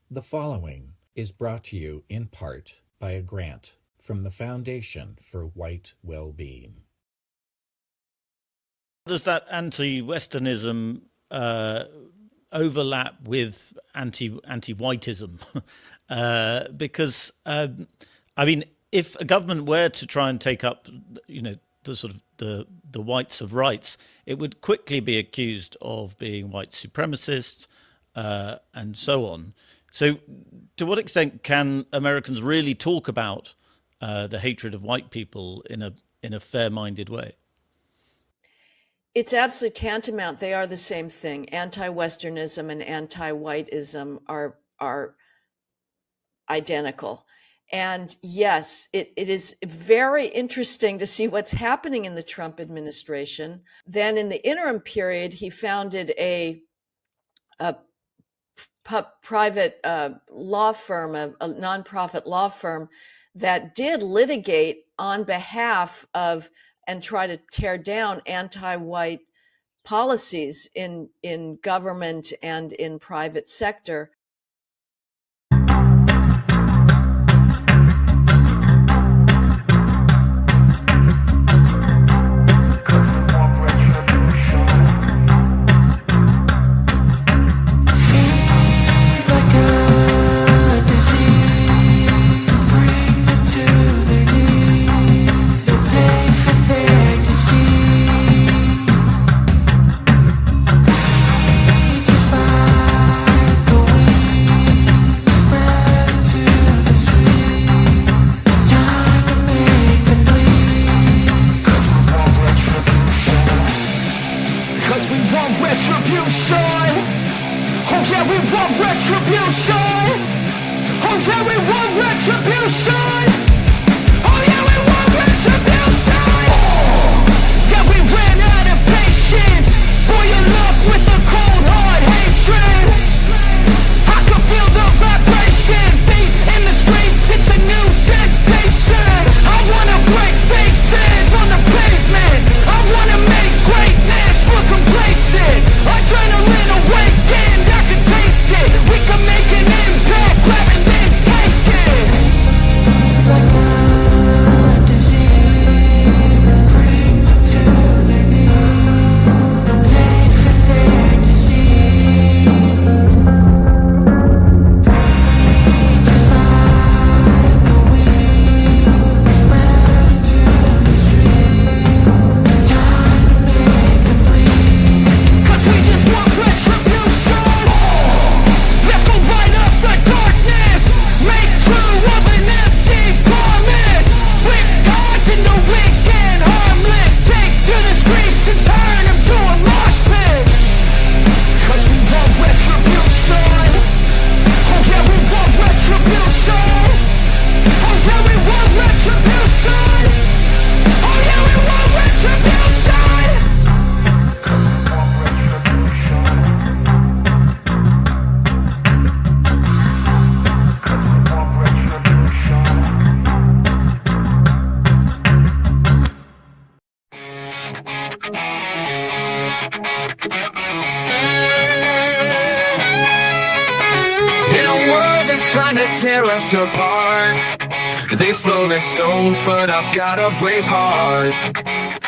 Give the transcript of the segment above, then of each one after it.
The following is brought to you in part by a grant from the Foundation for White Wellbeing. Does that anti-Westernism overlap with anti-Whiteism? Because I mean, if a government were to try and take up, the sort of the whites of rights, it would quickly be accused of being white supremacist and so on. So, to what extent can Americans really talk about the hatred of white people in a fair-minded way? It's absolutely tantamount. They are the same thing. Anti-Westernism and anti-whiteism are identical. And yes, it is very interesting to see what's happening in the Trump administration. Then in the interim period, he founded a private law firm, a nonprofit law firm that did litigate on behalf of and try to tear down anti-white policies in government and in private sector. Tear us apart. They throw their stones, but I've got a brave heart.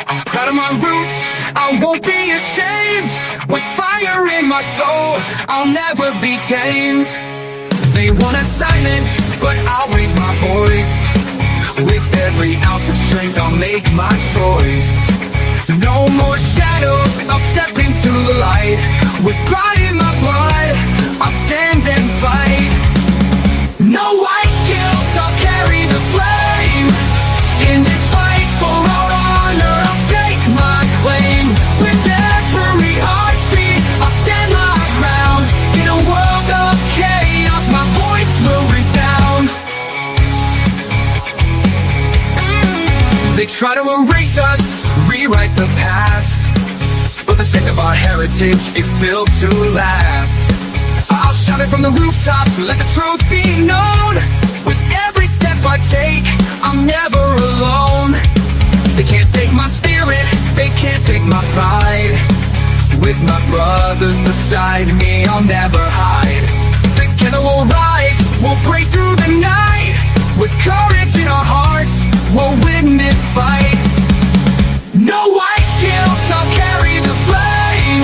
I'm proud of my roots, I won't be ashamed. With fire in my soul, I'll never be tamed. They want us silent, but I'll raise my voice. With every ounce of strength, I'll make my choice. No more shadows, I'll step into the light. With pride in my blood, I'll stand and fight. No white guilt, I'll carry the flame. In this fight for our honor, I'll stake my claim. With every heartbeat, I'll stand my ground. In a world of chaos, my voice will resound. They try to erase us, rewrite the past, but the strength of our heritage is built to last. I'll shout it from the rooftops, let the truth be known. With every step I take, I'm never alone. They can't take my spirit, they can't take my pride. With my brothers beside me, I'll never hide. Together we'll rise. We'll break through the night with courage in our hearts. We'll win this fight. No white guilt, I'll carry the flame.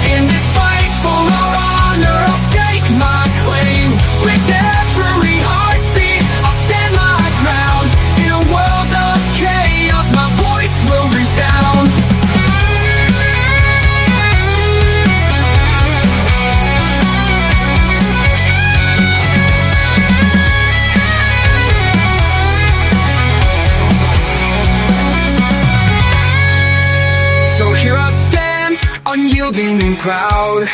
In this fight for our honor, I'll stake my claim. With every heartbeat, I'll stand my ground. In a world of chaos, my voice will resound. So here I stand, unyielding and proud.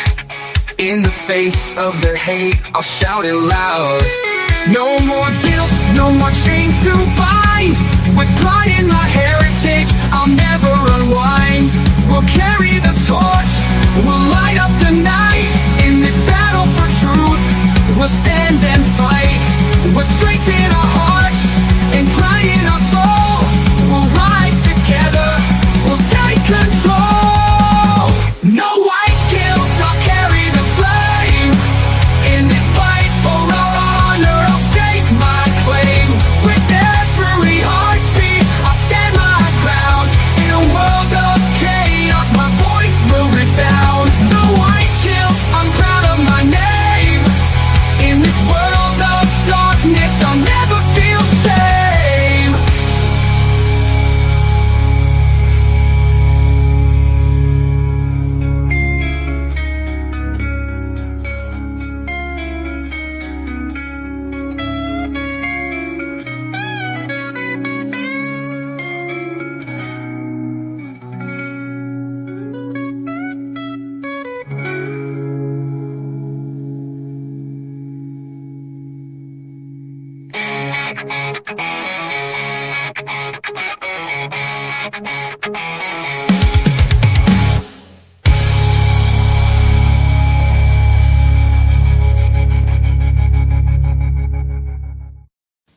In the face of their hate, I'll shout it loud. No more guilt, no more chains to bind. With pride in my heritage, I'll never unwind. We'll carry the torch, we'll light up the night. In this battle for truth, we'll stand and fight. We'll strengthen our hearts and pride in our soul. We'll rise together, we'll take control. No white guilt, I'll carry the flame. In this fight for our honor, I'll stake my claim. With every heartbeat, I'll stand my ground. In a world of chaos, my voice will resound. No white guilt, I'm proud of my name. In this world of darkness, I'll never feel shame.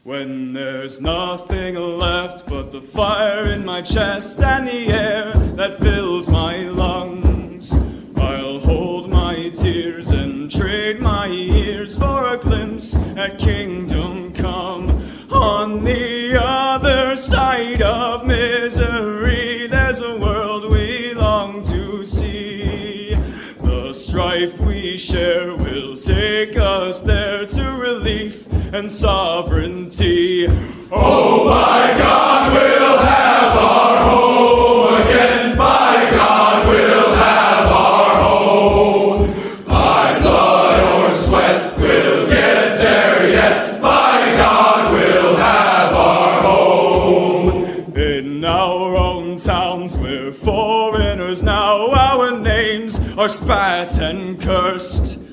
When there's nothing left but the fire in my chest and the air that fills my lungs, I'll hold my tears and trade my ears for a glimpse at kingdom come. On the other side of misery, there's a world we long to see. The strife we share will take us there to relief and sovereignty. Oh my God, we'll have our home again. My God, we'll have our home. By blood or sweat, we'll get there yet. My God, we'll have our home. In our own towns, we're foreigners now. Our names are spat and cursed.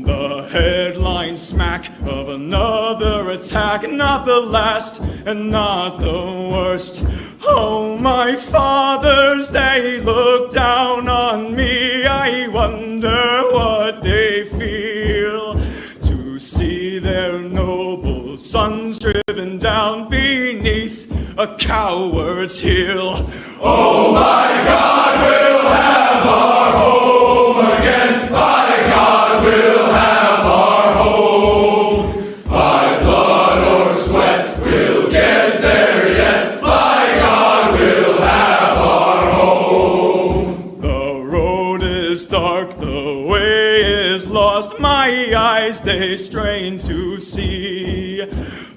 The headline smack of another attack, not the last and not the worst. Oh, my fathers, they look down on me. I wonder what they feel to see their noble sons driven down beneath a coward's heel. Oh, my God, we'll have our home again. My God, we'll have our home. By blood or sweat, we'll get there yet. My God, we'll have our home. The road is dark, the way is lost. My eyes, they strain to see.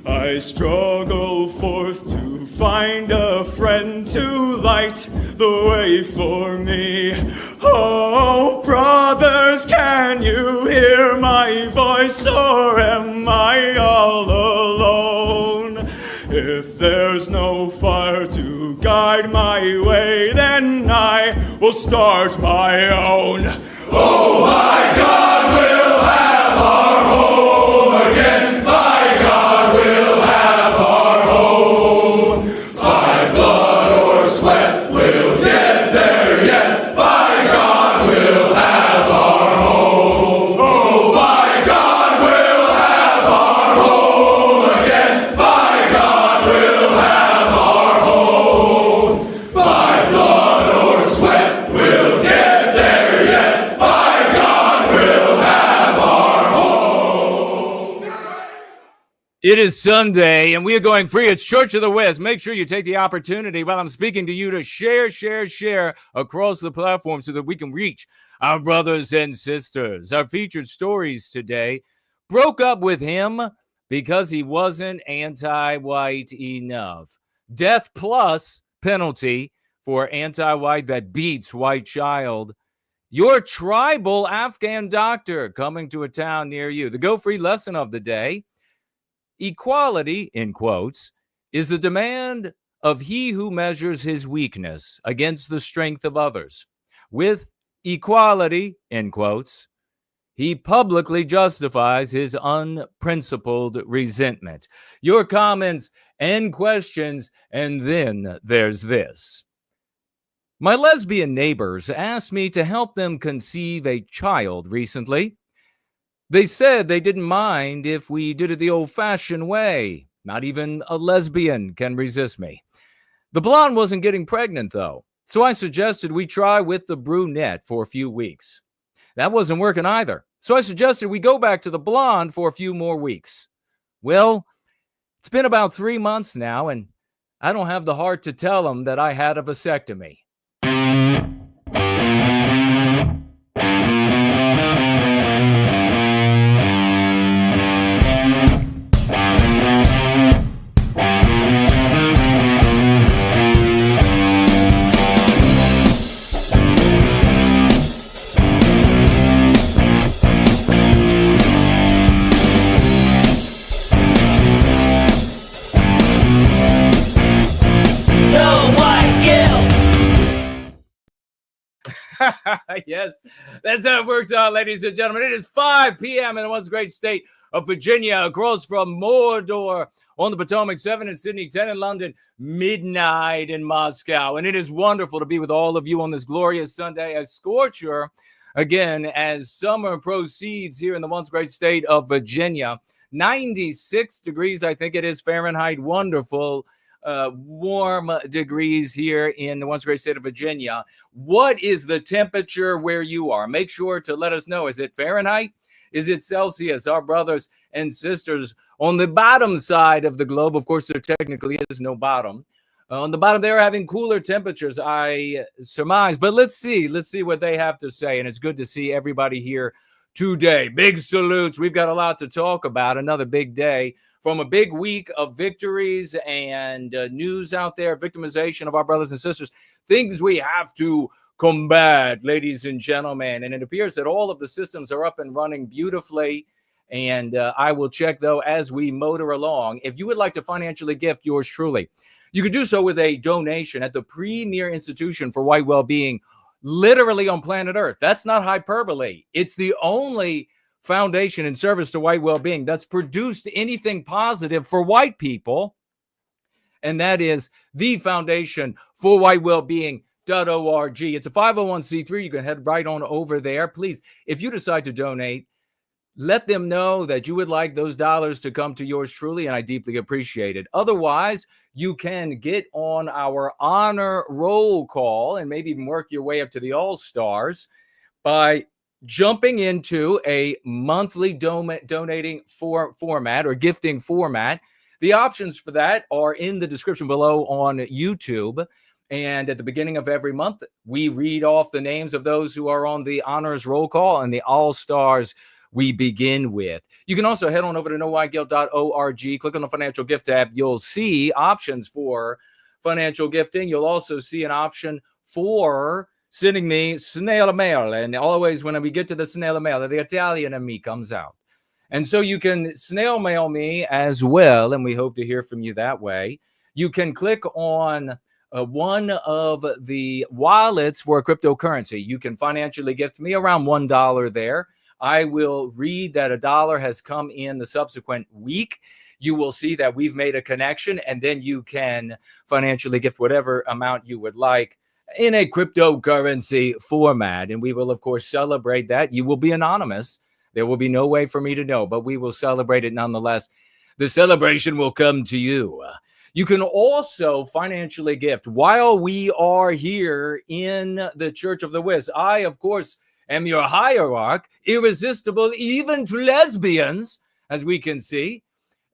I struggle forth to find a friend to light the way for me. Oh, brothers, can you hear my voice, or am I all alone? If there's no fire to guide my way, then I will start my own. Oh, my God, we'll have our home again. My God, we'll have our home. By blood or sweat, we'll get there yet. By God, we'll have our home. Oh, by God, we'll have our home again. By God, we'll have our home. By blood or sweat, we'll get there yet. By God, we'll It is Sunday, and we are going free. It's Church of the West. Make sure you take the opportunity while I'm speaking to you to share across the platform so that we can reach our brothers and sisters. Our featured stories today: broke up with him because he wasn't anti-white enough. Death plus penalty for anti-white that beats white child. Your tribal Afghan doctor coming to a town near you. The Go Free lesson of the day: equality, in quotes, is the demand of he who measures his weakness against the strength of others. With equality, in quotes, he publicly justifies his unprincipled resentment. Your comments and questions, and then there's this. My lesbian neighbors asked me to help them conceive a child recently. They said they didn't mind if we did it the old-fashioned way. Not even a lesbian can resist me. The blonde wasn't getting pregnant, though, so I suggested we try with the brunette for a few weeks. That wasn't working either, so I suggested we go back to the blonde for a few more weeks. Well, it's been about 3 months now, and I don't have the heart to tell them that I had a vasectomy. Yes, that's how it works out, ladies and gentlemen. It is 5 p.m. in the once great state of Virginia, across from Mordor on the Potomac, 7 in Sydney, 10 in London, midnight in Moscow. And it is wonderful to be with all of you on this glorious Sunday as Scorcher, again, as summer proceeds here in the once great state of Virginia. 96 degrees, I think it is, Fahrenheit. Wonderful. Warm degrees here in the once great state of Virginia. What is the temperature where you are? Make sure to let us know. Is it Fahrenheit? Is it Celsius? Our brothers and sisters on the bottom side of the globe, of course, there technically is no bottom. On the bottom, they're having cooler temperatures, I surmise. But let's see what they have to say. And it's good to see everybody here today. Big salutes. We've got a lot to talk about. Another big day from a big week of victories and news out there, victimization of our brothers and sisters, things we have to combat, ladies and gentlemen. And it appears that all of the systems are up and running beautifully. And I will check, though, as we motor along. If you would like to financially gift yours truly, you can do so with a donation at the premier institution for white well-being, literally on planet Earth. That's not hyperbole. It's the only foundation in service to white well-being that's produced anything positive for white people, and that is the foundation for white well-being.org. It's a 501c3. You can head right on over there. Please, if you decide to donate, let them know that you would like those dollars to come to yours truly, and I deeply appreciate it. Otherwise, you can get on our honor roll call and maybe even work your way up to the All-Stars by jumping into a monthly donating format or gifting format. The options for that are in the description below on YouTube. And at the beginning of every month, we read off the names of those who are on the honors roll call and the all-stars we begin with. You can also head on over to knowwhyguilt.org, click on the financial gift tab. You'll see options for financial gifting. You'll also see an option for sending me snail mail. And always when we get to the snail mail, the Italian in me comes out. And so you can snail mail me as well, and we hope to hear from you that way. You can click on one of the wallets for a cryptocurrency. You can financially gift me around $1 there. I will read that $1 has come in the subsequent week. You will see that we've made a connection, and then you can financially gift whatever amount you would like in a cryptocurrency format. And we will, of course, celebrate that. You will be anonymous. There will be no way for me to know, but we will celebrate it nonetheless. The celebration will come to you. You can also financially gift while we are here in the Church of the West. I, of course, am your hierarch, irresistible even to lesbians, as we can see.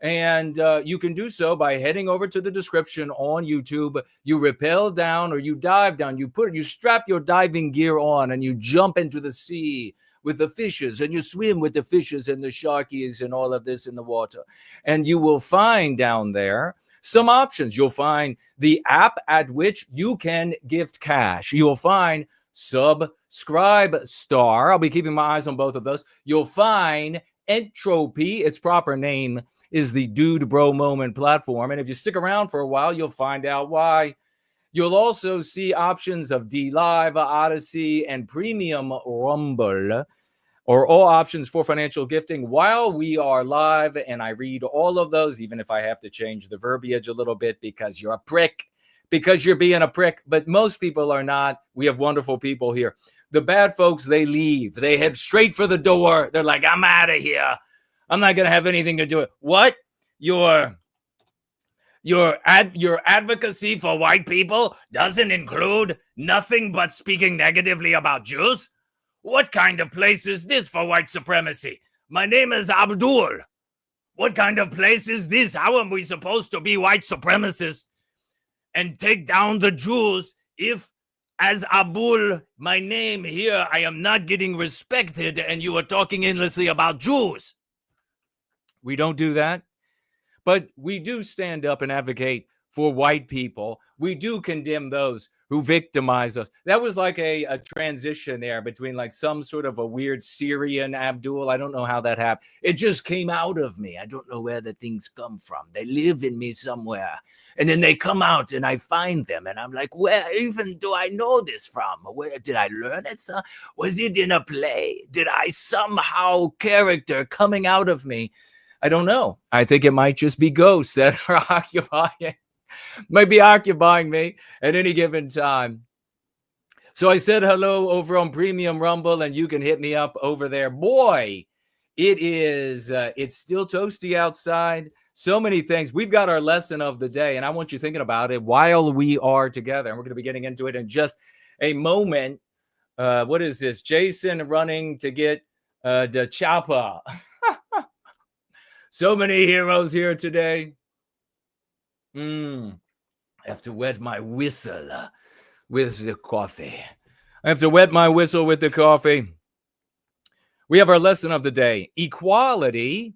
And you can do so by heading over to the description on YouTube. You rappel down or you dive down. You strap your diving gear on and you jump into the sea with the fishes, and you swim with the fishes and the sharkies and all of this in the water. And you will find down there some options. You'll find the app at which you can gift cash. You'll find Subscribe Star. I'll be keeping my eyes on both of those. You'll find Entropy. Its proper name is the Dude Bro Moment platform. And if you stick around for a while, you'll find out why. You'll also see options of D Live, Odyssey, and Premium Rumble, or all options for financial gifting while we are live. And I read all of those, even if I have to change the verbiage a little bit because you're a prick, because you're being a prick. But most people are not. We have wonderful people here. The bad folks, they leave. They head straight for the door. They're like, I'm out of here. I'm not going to have anything to do with it. What? Your advocacy for white people doesn't include nothing but speaking negatively about Jews? What kind of place is this for white supremacy? My name is Abdul. What kind of place is this? How am we supposed to be white supremacists and take down the Jews if, as Abdul, my name here, I am not getting respected and you are talking endlessly about Jews? We don't do that. But we do stand up and advocate for white people. We do condemn those who victimize us. That was like a transition there between like some sort of a weird Syrian Abdul. I don't know how that happened. It just came out of me. I don't know where the things come from. They live in me somewhere. And then they come out and I find them. And I'm like, where even do I know this from? Where did I learn it? Was it in a play? Did I somehow character coming out of me? I don't know. I think it might just be ghosts that are occupying me at any given time. So I said hello over on Premium Rumble, and you can hit me up over there. Boy, it's still toasty outside. So many things. We've got our lesson of the day, and I want you thinking about it while we are together. And we're going to be getting into it in just a moment. What is this? Jason running to get the chopper. So many heroes here today. I have to wet my whistle with the coffee. I have to wet my whistle with the coffee. We have our lesson of the day. Equality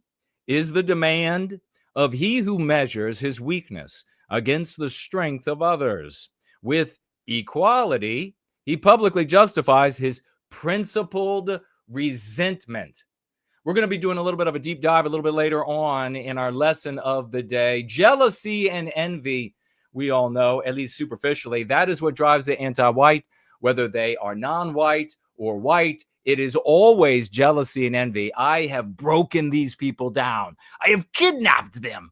is the demand of he who measures his weakness against the strength of others. With equality, he publicly justifies his principled resentment. We're going to be doing a little bit of a deep dive a little bit later on in our lesson of the day. Jealousy and envy, we all know, at least superficially, that is what drives the anti-white, whether they are non-white or white. It is always jealousy and envy. I have broken these people down. I have kidnapped them.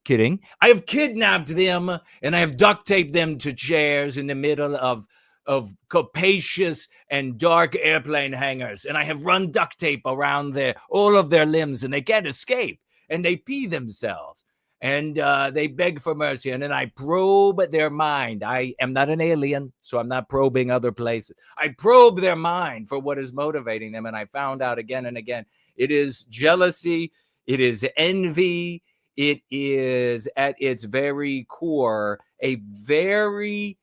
Kidding. I have kidnapped them and I have duct taped them to chairs in the middle of capacious and dark airplane hangars, and I have run duct tape around all of their limbs, and they can't escape, and they pee themselves, and they beg for mercy, and then I probe their mind. I am not an alien, so I'm not probing other places. I probe their mind for what is motivating them, and I found out again and again, it is jealousy, it is envy, it is at its very core a very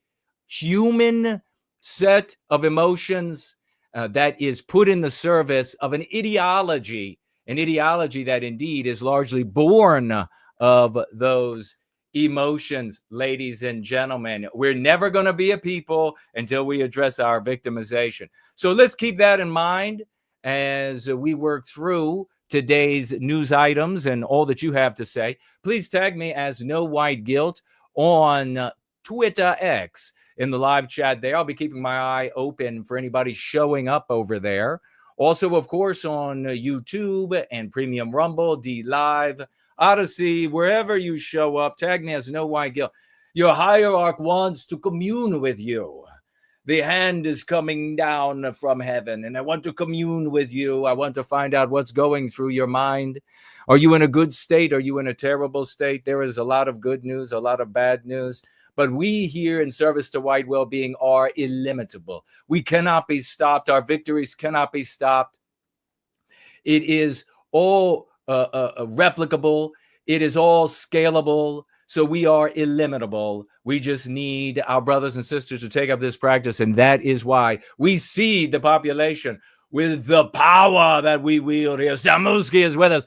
human set of emotions that is put in the service of an ideology that indeed is largely born of those emotions. Ladies and gentlemen, we're never going to be a people until we address our victimization. So let's keep that in mind as we work through today's news items and all that you have to say. Please tag me as No White Guilt on Twitter X in the live chat there. I'll be keeping my eye open for anybody showing up over there. Also, of course, on YouTube and Premium Rumble, D Live, Odyssey, wherever you show up, tag me as No White Guilt. Your hierarch wants to commune with you. The hand is coming down from heaven, and I want to commune with you. I want to find out what's going through your mind. Are you in a good state? Are you in a terrible state? There is a lot of good news, a lot of bad news. But we here in service to white well-being are illimitable. We cannot be stopped. Our victories cannot be stopped. It is all replicable. It is all scalable. So we are illimitable. We just need our brothers and sisters to take up this practice. And that is why we seed the population with the power that we wield here. Samuski is with us.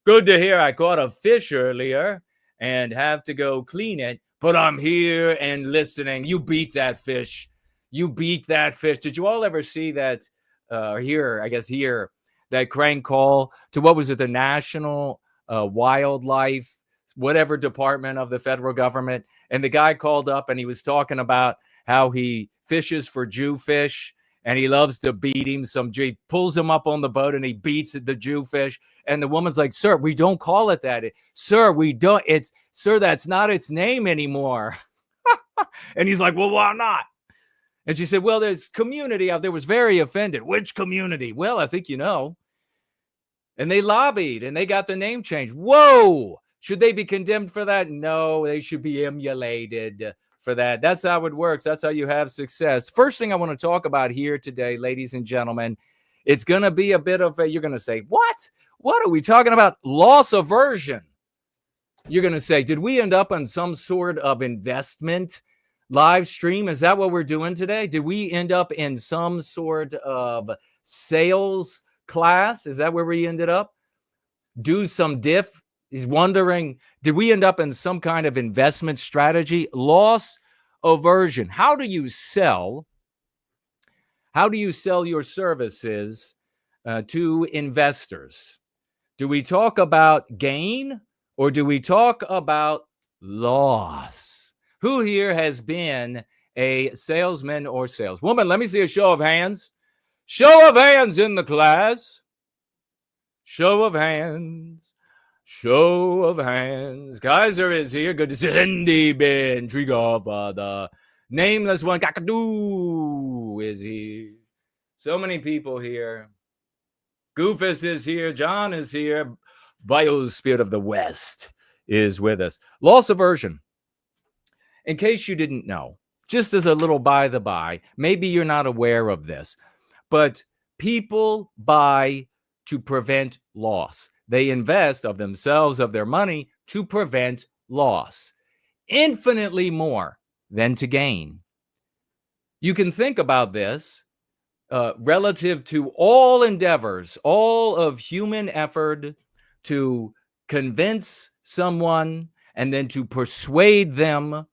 Good to hear. I caught a fish earlier and have to go clean it, but I'm here and listening. You beat that fish. You beat that fish. Did you all ever see that, hear that crank call to, what was it, the National Wildlife, whatever department of the federal government? And the guy called up and he was talking about how he fishes for Jewfish and he loves to beat him. He pulls him up on the boat and he beats the Jewfish. And the woman's like, sir, we don't call it that. Sir, we don't. Sir, that's not its name anymore. And he's like, well, why not? And she said, well, there's community out there was very offended. Which community? Well, I think you know. And they lobbied and they got the name changed. Whoa. Should they be condemned for that? No, they should be emulated for that. That's how it works. That's how you have success. First thing I want to talk about here today, ladies and gentlemen, it's going to be a bit of a, you're going to say, what? What are we talking about? Loss aversion. You're going to say, did we end up on some sort of investment live stream? Is that what we're doing today? Did we end up in some sort of sales class? Is that where we ended up? Do some diff? He's wondering, did we end up in some kind of investment strategy? Loss aversion. How do you sell your services to investors? Do we talk about gain or do we talk about loss? Who here has been a salesman or saleswoman? Let me see a show of hands. Show of hands in the class. Show of hands. Show of hands. Kaiser is here. Good to see Lindy Ben Trigova. The nameless one, Kakadu, is here. So many people here. Goofus is here. John is here. Biospirit of the West is with us. Loss aversion. In case you didn't know, just as a little by the by, maybe you're not aware of this, but people buy to prevent loss. They invest of themselves, of their money, to prevent loss. Infinitely more than to gain. You can think about this relative to all endeavors, all of human effort to convince someone and then to persuade them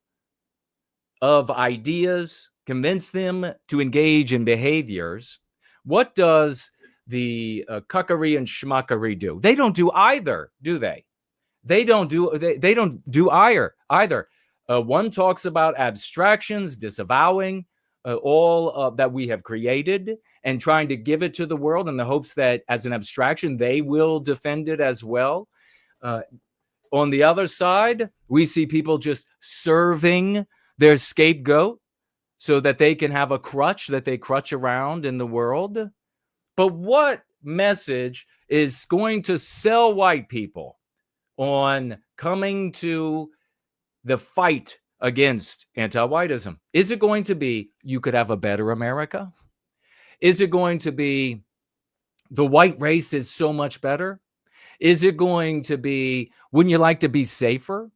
of ideas, convince them to engage in behaviors. What does the cuckery and schmuckery do? They don't do either, do they? They don't do either. One talks about abstractions, disavowing all that we have created and trying to give it to the world in the hopes that as an abstraction, they will defend it as well. On the other side, we see people just serving their scapegoat so that they can have a crutch that they crutch around in the world. But what message is going to sell white people on coming to the fight against anti-whiteism? Is it going to be, you could have a better America? Is it going to be, the white race is so much better? Is it going to be, wouldn't you like to be safer?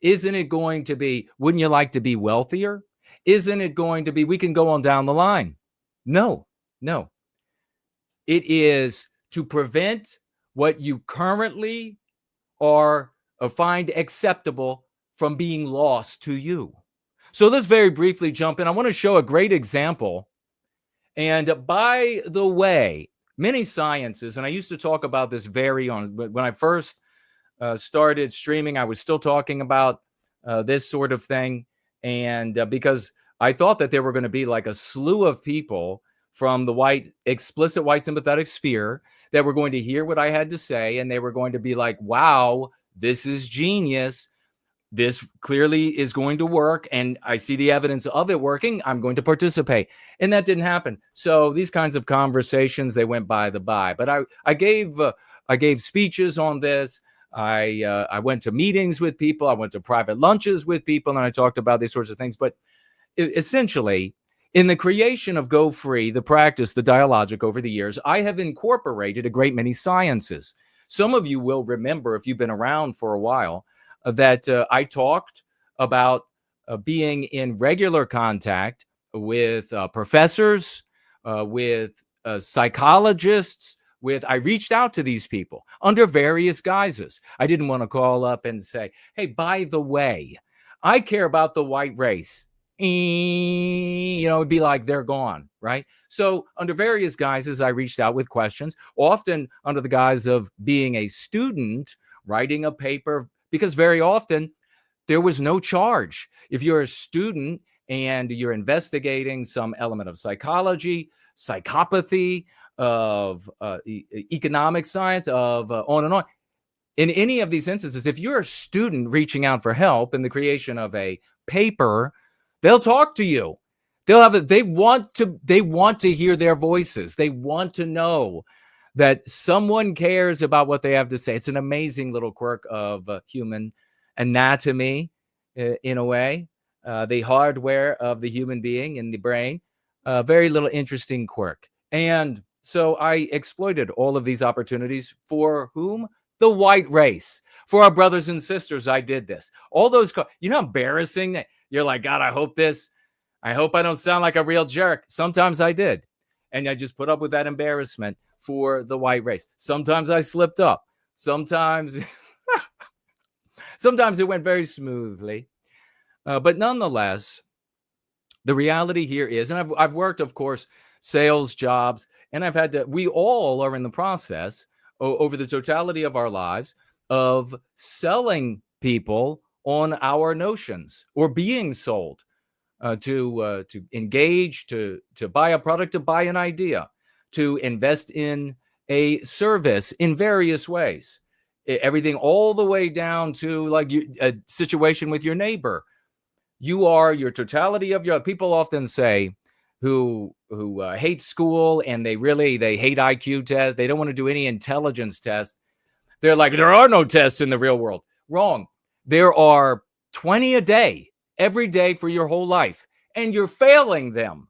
Isn't it going to be, wouldn't you like to be wealthier? Isn't it going to be, we can go on down the line. No. It is to prevent what you currently are or find acceptable from being lost to you. So let's very briefly jump in. I want to show a great example. And by the way, many sciences, and I used to talk about this when I first started streaming, I was still talking about this sort of thing. And because I thought that there were going to be like a slew of people from the explicit white sympathetic sphere that were going to hear what I had to say. And they were going to be like, wow, this is genius. This clearly is going to work. And I see the evidence of it working. I'm going to participate. And that didn't happen. So these kinds of conversations, they went by the by. But I gave speeches on this. I went to meetings with people. I went to private lunches with people. And I talked about these sorts of things. But essentially, in the creation of Go Free, the practice, the dialogic over the years, I have incorporated a great many sciences. Some of you will remember, if you've been around for a while, that I talked about being in regular contact with professors, with psychologists, I reached out to these people under various guises. I didn't want to call up and say, hey, by the way, I care about the white race. It'd be like they're gone, right? So under various guises, I reached out with questions, often under the guise of being a student, writing a paper, because very often there was no charge. If you're a student and you're investigating some element of psychology, psychopathy, of economic science, of on and on. In any of these instances, if you're a student reaching out for help in the creation of a paper, they'll talk to you. They want to hear their voices. They want to know that someone cares about what they have to say. It's an amazing little quirk of human anatomy, in a way, the hardware of the human being in the brain. Very little interesting quirk. And so I exploited all of these opportunities for whom? The white race. For our brothers and sisters, I did this. All those, how embarrassing that you're like, God, I hope I don't sound like a real jerk. Sometimes I did. And I just put up with that embarrassment for the white race. Sometimes I slipped up. Sometimes it went very smoothly. But nonetheless, the reality here is, and I've worked, of course, sales jobs, and we all are in the process over the totality of our lives of selling people on our notions or being sold to engage, to buy a product, to buy an idea, to invest in a service in various ways. Everything all the way down to like a situation with your neighbor. You are your totality of your, people often say, who hate school and they hate IQ tests. They don't want to do any intelligence tests. They're like, there are no tests in the real world. Wrong. There are 20 a day, every day for your whole life, and you're failing them.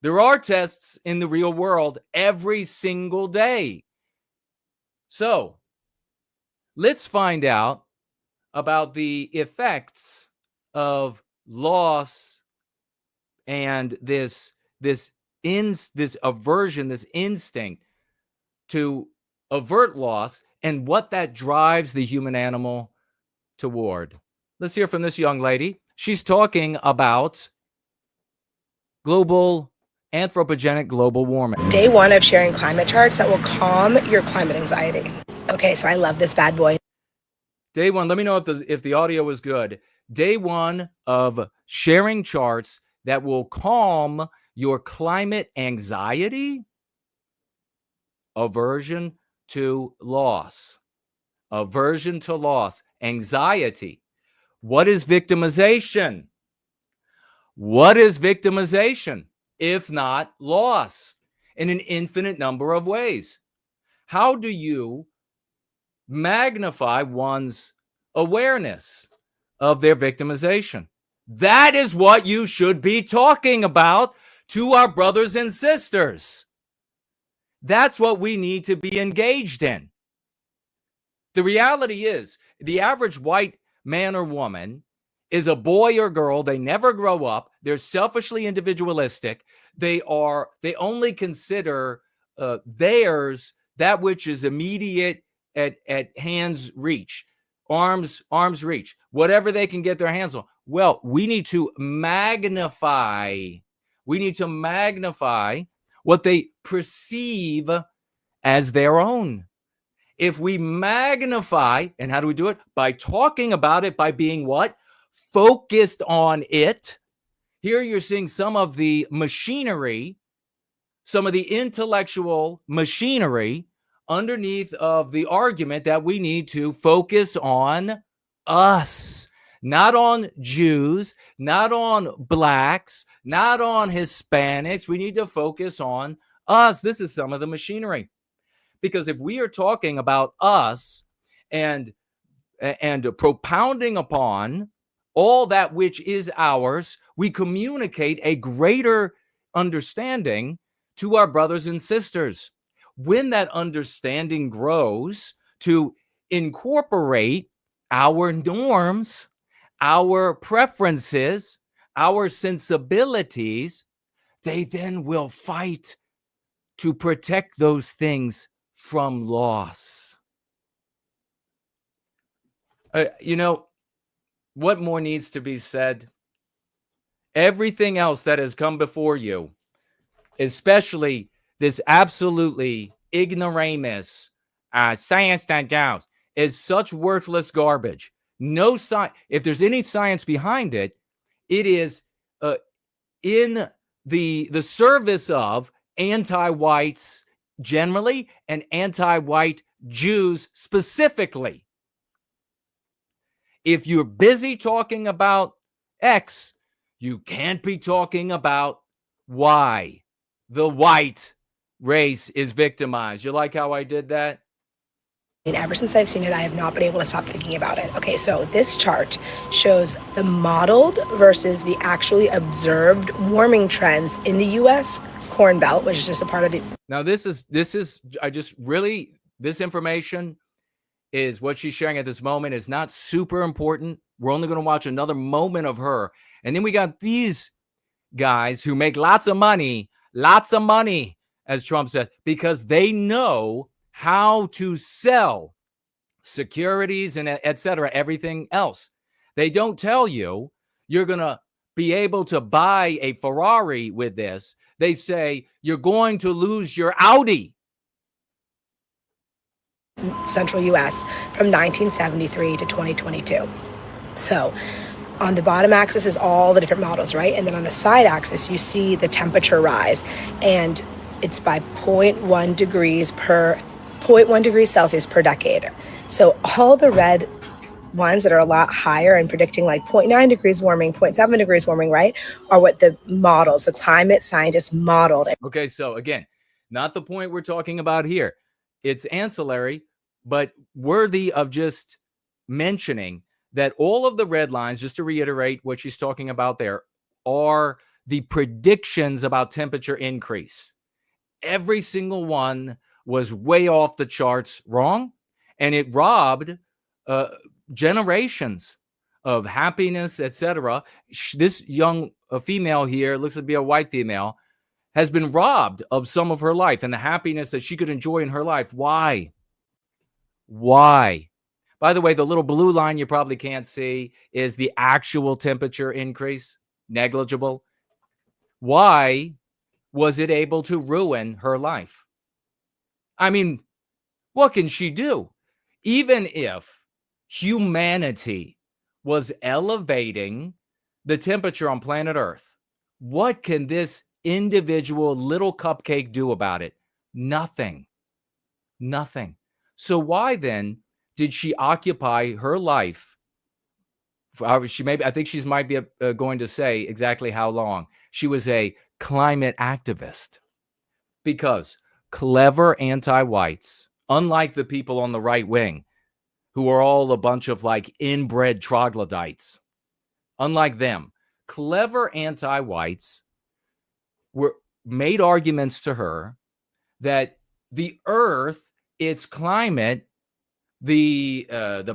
There are tests in the real world every single day. So let's find out about the effects of loss and this aversion, this instinct to avert loss, and what that drives the human animal toward. Let's hear from this young lady. She's talking about anthropogenic global warming. Day one of sharing climate charts that will calm your climate anxiety. Okay, so I love this bad boy. Day one, let me know if the audio was good. Day one of sharing charts that will calm your climate anxiety. Aversion to loss. Aversion to loss. Anxiety. What is victimization? What is victimization, if not loss, in an infinite number of ways? How do you magnify one's awareness of their victimization? That is what you should be talking about to our brothers and sisters. That's what we need to be engaged in. The reality is, the average white man or woman is a boy or girl. They never grow up. They're selfishly individualistic. They only consider theirs that which is immediate at hand's reach, arm's reach, whatever they can get their hands on. Well, we need to magnify. We need to magnify what they perceive as their own. If we magnify, and how do we do it? By talking about it, by being what? Focused on it. Here you're seeing some of the machinery, some of the intellectual machinery underneath of the argument that we need to focus on us, not on Jews, not on blacks, not on Hispanics. We need to focus on us. This is some of the machinery. Because if we are talking about us and propounding upon all that which is ours, we communicate a greater understanding to our brothers and sisters. when that understanding grows to incorporate our norms, our preferences, our sensibilities, they then will fight to protect those things from loss. You know, what more needs to be said? Everything else that has come before you, especially this absolutely ignoramus science that doubts, is such worthless garbage. No science. If there's any science behind it, it is in the service of anti-whites generally and anti-white Jews specifically. If you're busy talking about X, you can't be talking about Y. The white race is victimized. You like how I did that? And ever since I've seen it, I have not been able to stop thinking about it. Okay, so this chart shows the modeled versus the actually observed warming trends in the U.S. Corn Belt, which is just a part of the... Now, this information is what she's sharing at this moment is not super important. We're only going to watch another moment of her. And then we got these guys who make lots of money, as Trump said, because they know how to sell securities and et cetera, everything else. They don't tell you you're going to be able to buy a Ferrari with this. They say you're going to lose your Audi. Central U.S. from 1973 to 2022. So on the bottom axis is all the different models, right? And then on the side axis, you see the temperature rise, and it's by 0.1 degrees Celsius per decade. So all the red ones that are a lot higher and predicting like 0.9 degrees warming, 0.7 degrees warming, right, are what the models, the climate scientists modeled. Okay, so again, not the point we're talking about here. It's ancillary, but worthy of just mentioning that all of the red lines, just to reiterate what she's talking about there, are the predictions about temperature increase. Every single one was way off the charts wrong, and it robbed generations of happiness, etc. This young female here, looks to be a white female, has been robbed of some of her life and the happiness that she could enjoy in her life. Why? By the way, the little blue line you probably can't see is the actual temperature increase, negligible. Why was it able to ruin her life? I mean, what can she do? Even if humanity was elevating the temperature on planet Earth, what can this individual little cupcake do about it? Nothing. So why then did she occupy her life? I think she might be going to say exactly how long. She was a climate activist because clever anti-whites, unlike the people on the right wing, who are all a bunch of like inbred troglodytes, unlike them, clever anti-whites made arguments to her that the Earth, its climate, the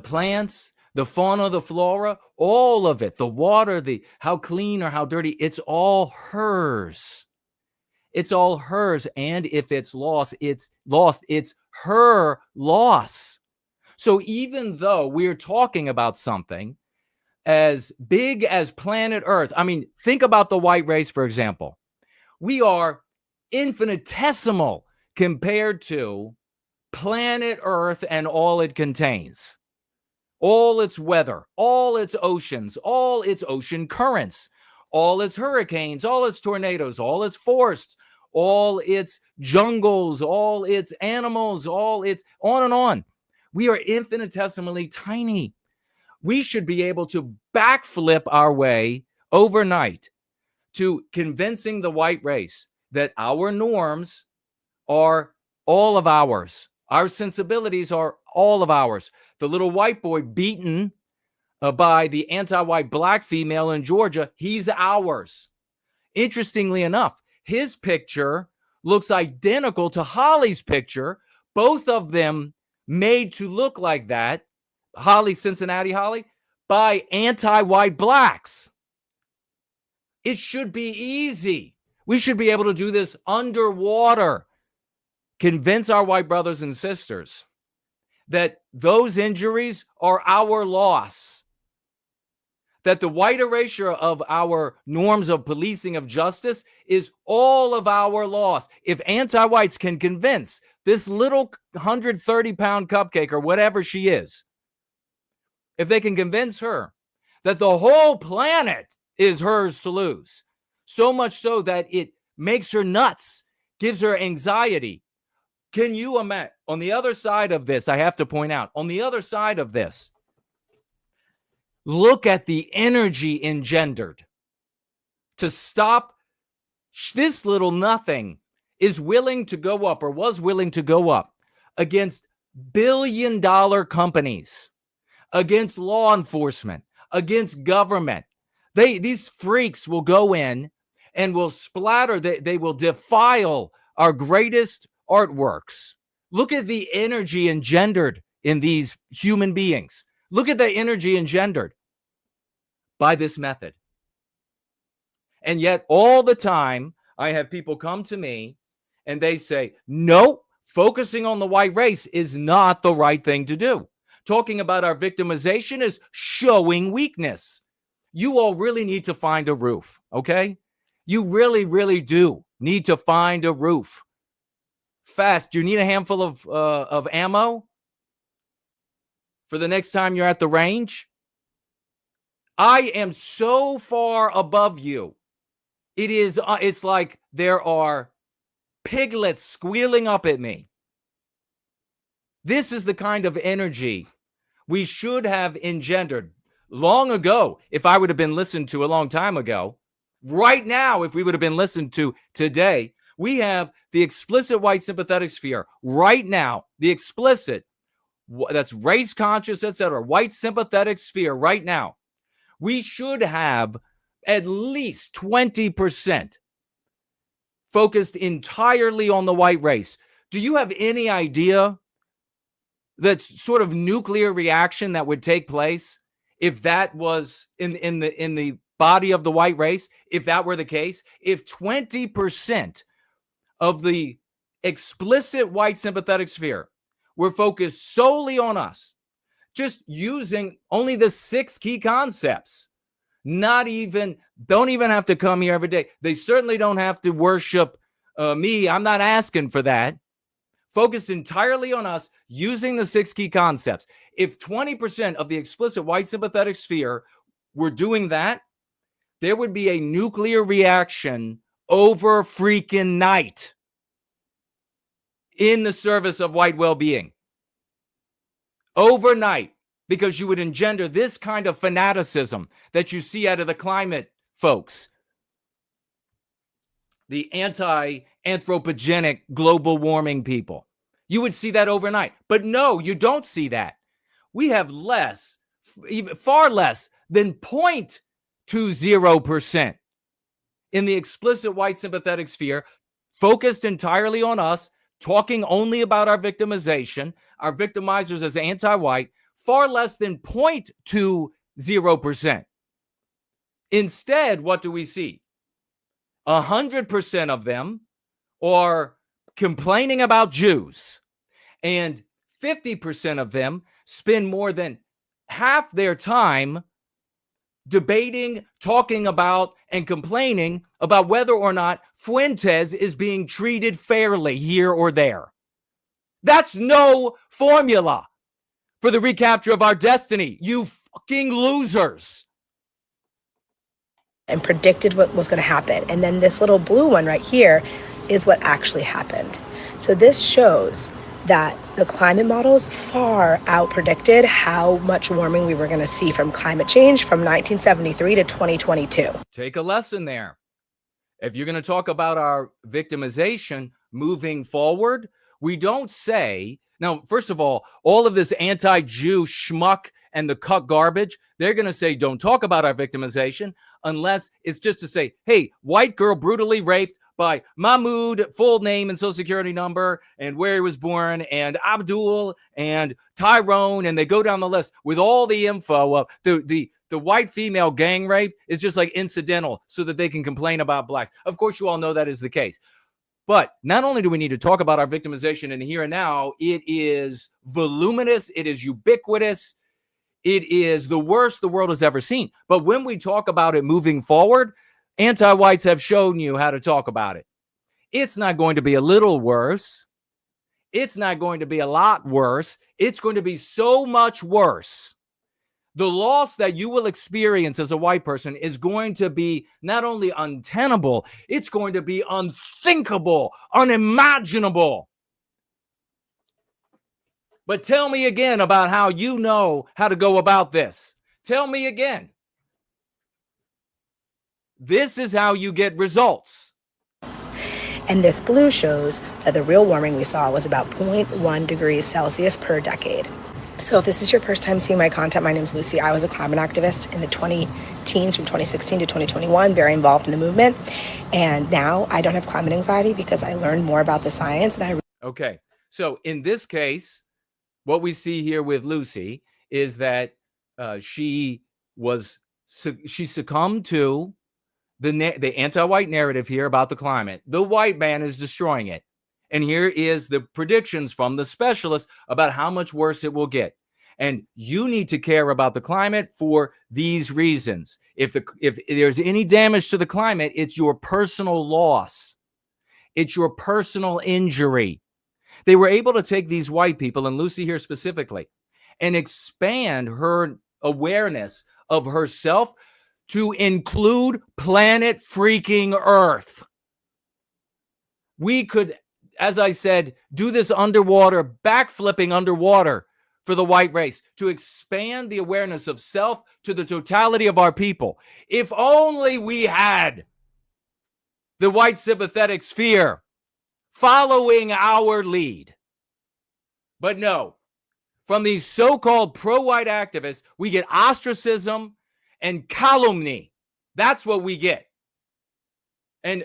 plants, the fauna, the flora, all of it, the water, how clean or how dirty, it's all hers. It's all hers. And if it's lost, it's her loss. So even though we're talking about something as big as planet Earth, I mean, think about the white race, for example. We are infinitesimal compared to planet Earth and all it contains. All its weather, all its oceans, all its ocean currents, all its hurricanes, all its tornadoes, all its forests, all its jungles, all its animals, all its on and on. We are infinitesimally tiny. We should be able to backflip our way overnight to convincing the white race that our norms are all of ours. Our sensibilities are all of ours. The little white boy beaten by the anti-white black female in Georgia, he's ours. Interestingly enough, his picture looks identical to Holly's picture, both of them made to look like that, Holly, Cincinnati Holly, by anti-white blacks. It should be easy. We should be able to do this underwater. Convince our white brothers and sisters that those injuries are our loss. That the white erasure of our norms of policing of justice is all of our loss. If anti-whites can convince this little 130-pound cupcake or whatever she is, if they can convince her that the whole planet is hers to lose, so much so that it makes her nuts, gives her anxiety. Can you imagine? On the other side of this, I have to point out, on the other side of this, look at the energy engendered to stop. This little nothing is willing to go up, or was willing to go up, against billion-dollar companies, against law enforcement, against government. These freaks will go in and will splatter. They will defile our greatest artworks. Look at the energy engendered in these human beings. Look at the energy engendered by this method. And yet all the time I have people come to me and they say, nope, focusing on the white race is not the right thing to do. Talking about our victimization is showing weakness. You all really need to find a roof, okay? You really, really do need to find a roof. Fast. Do you need a handful of ammo for the next time you're at the range? I am so far above you. It's like there are piglets squealing up at me. This is the kind of energy we should have engendered long ago. If I would have been listened to a long time ago, right now, if we would have been listened to today, we have the explicit white sympathetic sphere right now, the explicit, that's race conscious, etc., white sympathetic sphere right now. We should have at least 20% focused entirely on the white race. Do you have any idea that sort of nuclear reaction that would take place if that was in the body of the white race? If that were the case, if 20% of the explicit white sympathetic sphere were focused solely on us, just using only the 6 key concepts, don't even have to come here every day. They certainly don't have to worship me. I'm not asking for that. Focus entirely on us using the 6 key concepts. If 20% of the explicit white sympathetic sphere were doing that, there would be a nuclear reaction over freaking night in the service of white well-being. Overnight, because you would engender this kind of fanaticism that you see out of the climate folks, the anti-anthropogenic global warming people. You would see that overnight. But no, you don't see that. We have less, even far less than 0.20% in the explicit white sympathetic sphere, focused entirely on us, talking only about our victimization, our victimizers as anti-white, far less than 0.20%. Instead, what do we see? 100% of them are complaining about Jews, and 50% of them spend more than half their time debating, talking about, and complaining about whether or not Fuentes is being treated fairly here or there. That's no formula for the recapture of our destiny, you fucking losers. And predicted what was going to happen. And then this little blue one right here is what actually happened. So this shows that the climate models far out predicted how much warming we were going to see from climate change from 1973 to 2022. Take a lesson there. If you're going to talk about our victimization moving forward, we don't say, now, first of all of this anti-Jew schmuck and the cuck garbage, they're going to say, don't talk about our victimization unless it's just to say, hey, white girl brutally raped by Mahmoud, full name and social security number, and where he was born, and Abdul and Tyrone, and they go down the list with all the info of the white female gang rape is just like incidental so that they can complain about blacks. Of course, you all know that is the case. But not only do we need to talk about our victimization in the here and now, it is voluminous, it is ubiquitous, it is the worst the world has ever seen. But when we talk about it moving forward, anti-whites have shown you how to talk about it. It's not going to be a little worse. It's not going to be a lot worse. It's going to be so much worse. The loss that you will experience as a white person is going to be not only untenable, it's going to be unthinkable, unimaginable. But tell me again about how you know how to go about this. Tell me again. This is how you get results. And this blue shows that the real warming we saw was about 0.1 degrees Celsius per decade. So if this is your first time seeing my content, my name is Lucy. I was a climate activist in the 20-teens from 2016 to 2021, very involved in the movement. And now I don't have climate anxiety because I learned more about the science. And Okay, so in this case, what we see here with Lucy is that she succumbed to the anti-white narrative here about the climate. The white man is destroying it. And here is the predictions from the specialists about how much worse it will get. And you need to care about the climate for these reasons. If there's any damage to the climate, it's your personal loss. It's your personal injury. They were able to take these white people, and Lucy here specifically, and expand her awareness of herself to include planet freaking Earth. We could, as I said, do this underwater, backflipping underwater for the white race, to expand the awareness of self to the totality of our people. If only we had the white sympathetic sphere following our lead. But no, from these so-called pro-white activists, we get ostracism and calumny. That's what we get. And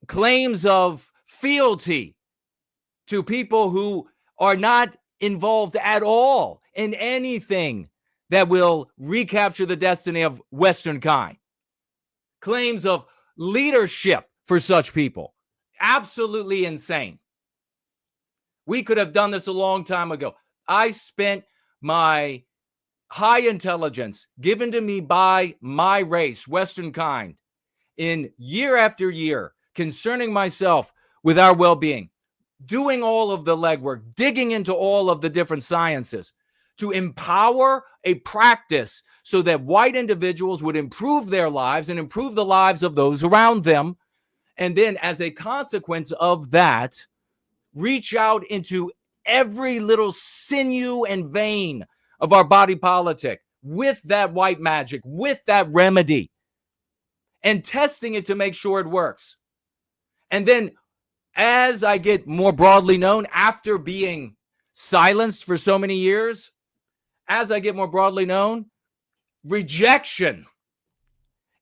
claims of fealty to people who are not involved at all in anything that will recapture the destiny of Western kind. Claims of leadership for such people. Absolutely insane. We could have done this a long time ago. I spent my high intelligence given to me by my race, Western kind, in year after year, concerning myself with our well-being, doing all of the legwork, digging into all of the different sciences to empower a practice so that white individuals would improve their lives and improve the lives of those around them. And then as a consequence of that, reach out into every little sinew and vein of our body politic with that white magic, with that remedy, and testing it to make sure it works. And then as I get more broadly known, after being silenced for so many years, as I get more broadly known, rejection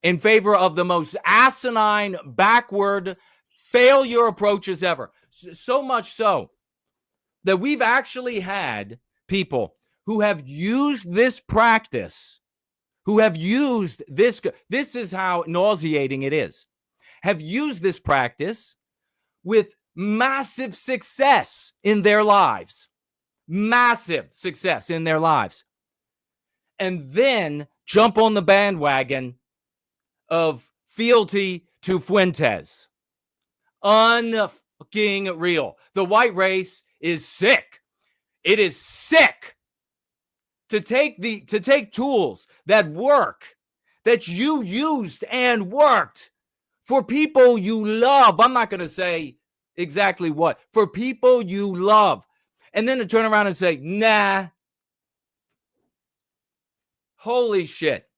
in favor of the most asinine, backward, failure approaches ever. So much so that we've actually had people who have used this practice, who have used this is how nauseating it is, have used this practice with massive success in their lives. Massive success in their lives. And then jump on the bandwagon of fealty to Fuentes. Unfucking real. The white race is sick. It is sick to take tools that work, that you used and worked for people you love. I'm not going to say exactly what. For people you love. And then to turn around and say, nah. Holy shit.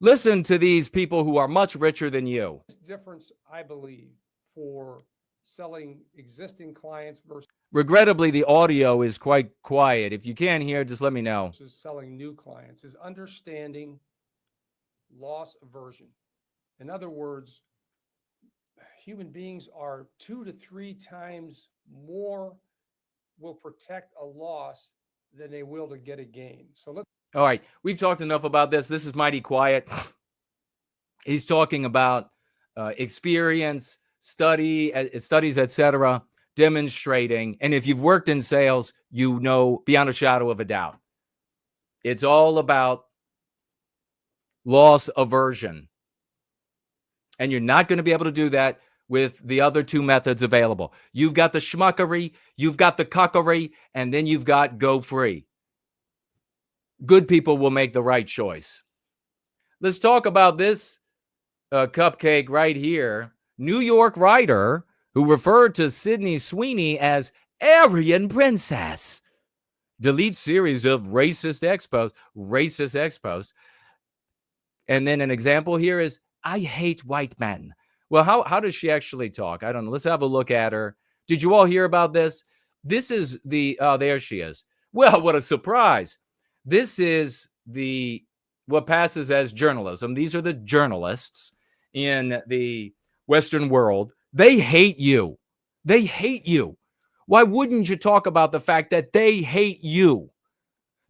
Listen to these people who are much richer than you. Difference, I believe, for selling existing clients versus Regrettably, the audio is quite quiet. If you can't hear, just let me know. selling new clients is understanding loss aversion. In other words, human beings are 2 to 3 times more will protect a loss than they will to get a gain. So let's. All right, we've talked enough about this. This is mighty quiet. He's talking about experience, studies, etc., demonstrating. And if you've worked in sales, you know beyond a shadow of a doubt, it's all about loss aversion. And you're not going to be able to do that with the other two methods available. You've got the schmuckery, you've got the cuckery, and then you've got go free. Good people will make the right choice. Let's talk about this cupcake right here. New York writer who referred to Sydney Sweeney as Aryan princess deletes series of racist expos. And then an example here is, I hate white men. Well, how does she actually talk? I don't know. Let's have a look at her. Did you all hear about this? This is there she is. Well, what a surprise. This is what passes as journalism. These are the journalists in the Western world. They hate you. They hate you. Why wouldn't you talk about the fact that they hate you?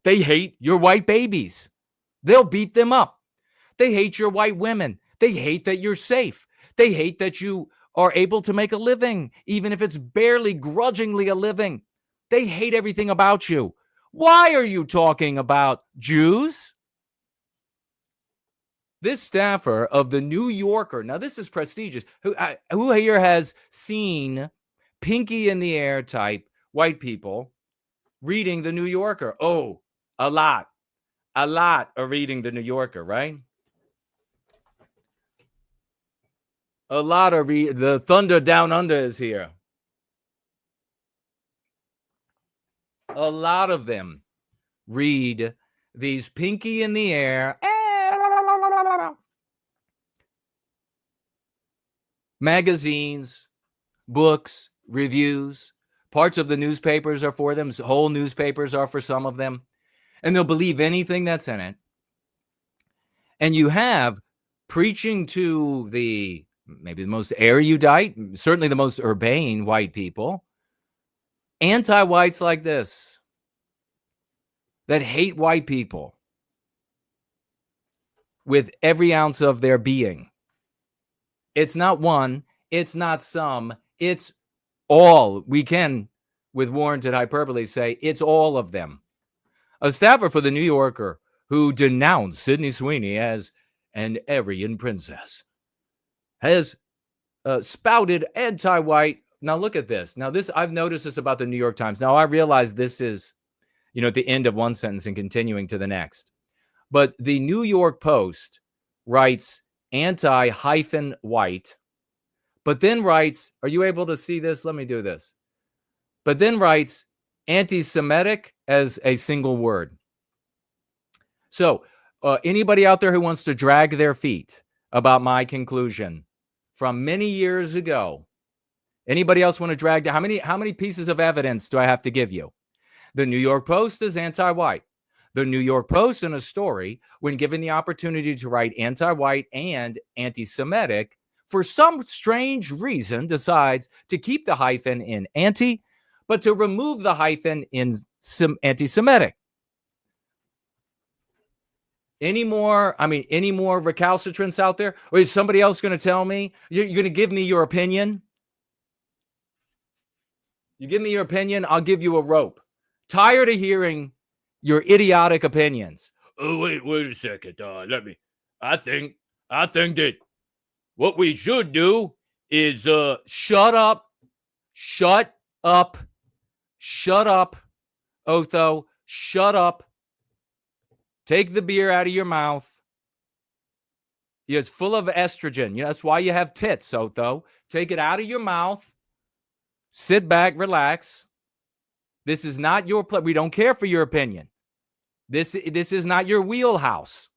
They hate your white babies. They'll beat them up. They hate your white women. They hate that you're safe. They hate that you are able to make a living, even if it's barely grudgingly a living. They hate everything about you. Why are you talking about Jews? This staffer of the New Yorker, now this is prestigious, who here has seen pinky in the air type white people reading the New Yorker? Oh, a lot are reading the New Yorker, right? A lot of the Thunder Down Under is here. A lot of them read these pinky in the air magazines, books, reviews. Parts of the newspapers are for them. Whole newspapers are for some of them. And they'll believe anything that's in it. And you have preaching to maybe the most erudite, certainly the most urbane white people, anti-whites like this, that hate white people with every ounce of their being. It's not one, it's not some, it's all. We can, with warranted hyperbole, say it's all of them. A staffer for the New Yorker who denounced Sydney Sweeney as an Aryan princess has spouted anti-white. Now look at this. Now this, I've noticed this about the New York Times. Now I realize this is, at the end of one sentence and continuing to the next. But the New York Post writes anti-white, but then writes, are you able to see this? Let me do this. But then writes anti-Semitic as a single word. So anybody out there who wants to drag their feet about my conclusion from many years ago, anybody else want to drag down? How many pieces of evidence do I have to give you? The New York Post is anti-white. The New York Post, in a story, when given the opportunity to write anti-white and anti-Semitic, for some strange reason decides to keep the hyphen in anti, but to remove the hyphen in anti-Semitic. Any more recalcitrants out there? Or is somebody else going to tell me? You're going to give me your opinion? You give me your opinion, I'll give you a rope. Tired of hearing your idiotic opinions. Oh, wait a second. I think that what we should do is shut up, Otho, shut up. Take the beer out of your mouth. It's full of estrogen. That's why you have tits, Otho. Take it out of your mouth. Sit back, relax. This is not your place. We don't care for your opinion. This is not your wheelhouse.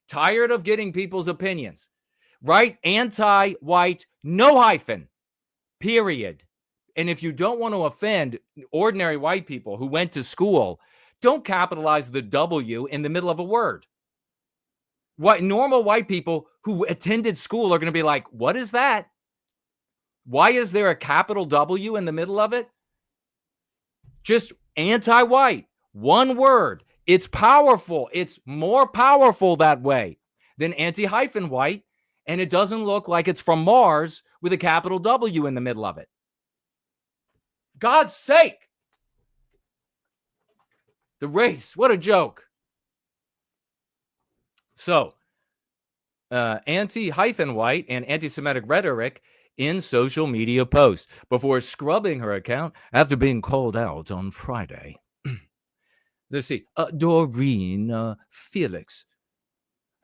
Tired of getting people's opinions. Write anti-white, no hyphen, period. And if you don't want to offend ordinary white people who went to school, don't capitalize the W in the middle of a word. Normal white people who attended school are going to be like, what is that? Why is there a capital W in the middle of it? Just anti-white. One word. It's powerful. It's more powerful that way than anti-white. And it doesn't look like it's from Mars with a capital W in the middle of it. God's sake. The race. What a joke. So, anti-white and anti-Semitic rhetoric in social media posts before scrubbing her account after being called out on Friday. Let's see. Doreen Felix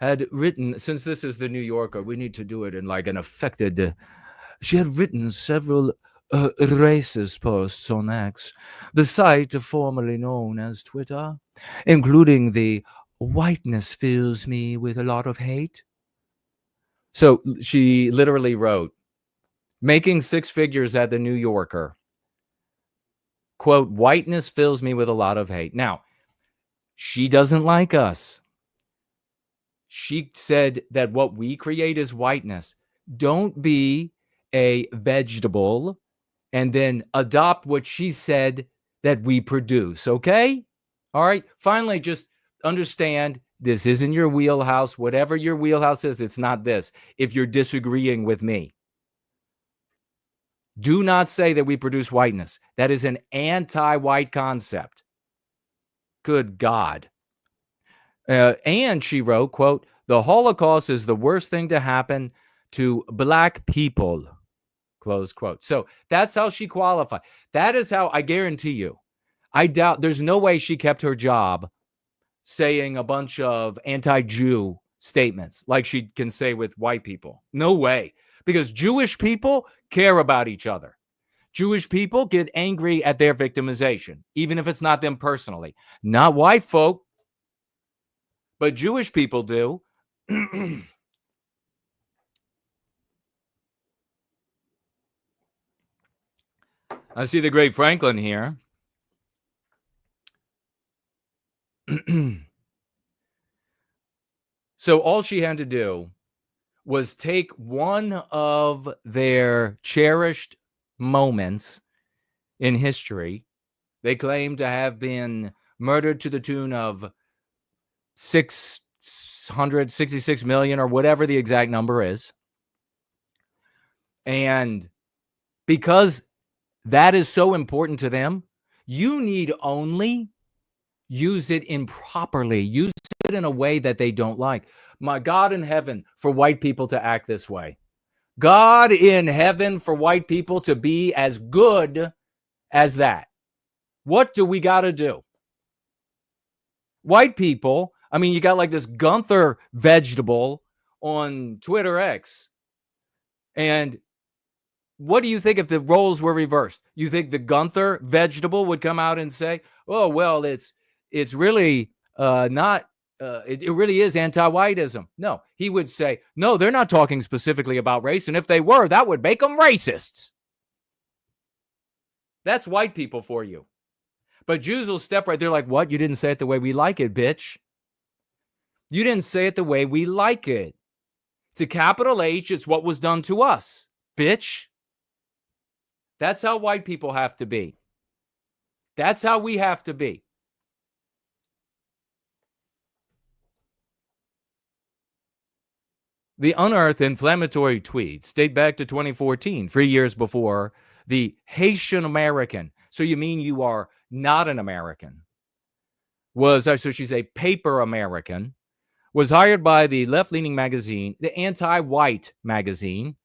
had written, since this is the New Yorker, we need to do it in like an affected. She had written several racist posts on X, the site formerly known as Twitter, including the whiteness fills me with a lot of hate. So she literally wrote, making six figures at the New Yorker, quote, whiteness fills me with a lot of hate. Now, she doesn't like us. She said that what we create is whiteness. Don't be a vegetable and then adopt what she said that we produce, okay? All right? Finally, just understand this isn't your wheelhouse. Whatever your wheelhouse is, it's not this. If you're disagreeing with me, do not say that we produce whiteness. That is an anti-white concept. Good God. And she wrote, quote, the Holocaust is the worst thing to happen to black people, close quote. So that's how she qualified. That is how, I guarantee you, I doubt there's no way she kept her job saying a bunch of anti-Jew statements like she can say with white people. No way. Because Jewish people care about each other. Jewish people get angry at their victimization, even if it's not them personally. Not white folk, but Jewish people do. I see the great Franklin here. So all she had to do was take one of their cherished moments in history. They claim to have been murdered to the tune of 666 million or whatever the exact number is. And because that is so important to them, you need only use it improperly. Use it in a way that they don't like. My God in heaven, for white people to act this way. God in heaven, for white people to be as good as that. What do we got to do? White people, I mean, you got like this Gunther vegetable on Twitter X. And what do you think if the roles were reversed? You think the Gunther vegetable would come out and say, oh, well, it's really not, it really is anti-whiteism. No, he would say, no, they're not talking specifically about race. And if they were, that would make them racists. That's white people for you. But Jews will step right there like, what? You didn't say it the way we like it, bitch. You didn't say it the way we like it. It's a capital H. It's what was done to us, bitch. That's how white people have to be. That's how we have to be. The unearthed inflammatory tweets date back to 2014, 3 years before the Haitian American. So you mean you are not an American? So she's a paper American. Was hired by the left-leaning magazine, the Anti-White magazine,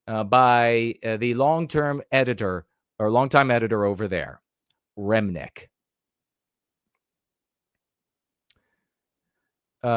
by the long-term editor or longtime editor over there, Remnick.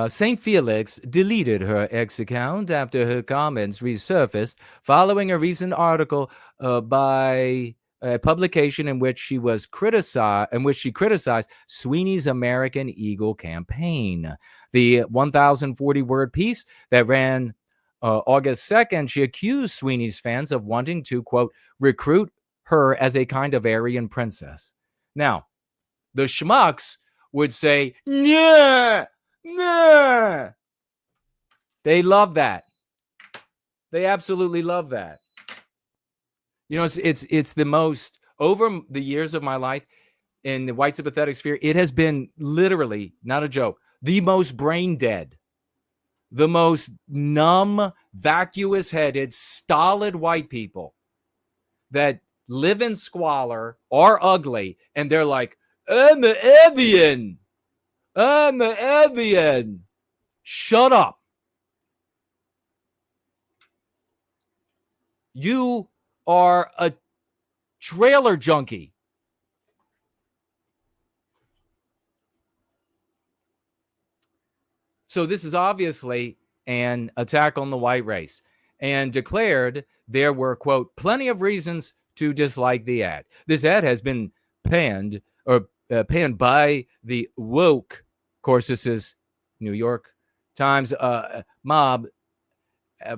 St. Felix deleted her X account after her comments resurfaced following a recent article by a publication in which she criticized Sweeney's American Eagle campaign. The 1,040-word piece that ran August 2nd, she accused Sweeney's fans of wanting to, quote, recruit her as a kind of Aryan princess. Now, the schmucks would say, yeah. Nah. They love that. They absolutely love that. You know, it's the most, over the years of my life in the white sympathetic sphere, it has been literally, not a joke, the most brain dead, the most numb, vacuous-headed, stolid white people that live in squalor, are ugly, and they're like, I'm an avian. I'm an avian. Shut up. You are a trailer junkie. So this is obviously an attack on the white race, and declared there were, quote, plenty of reasons to dislike the ad. This ad has been panned by the woke, of course, this is New York Times mob,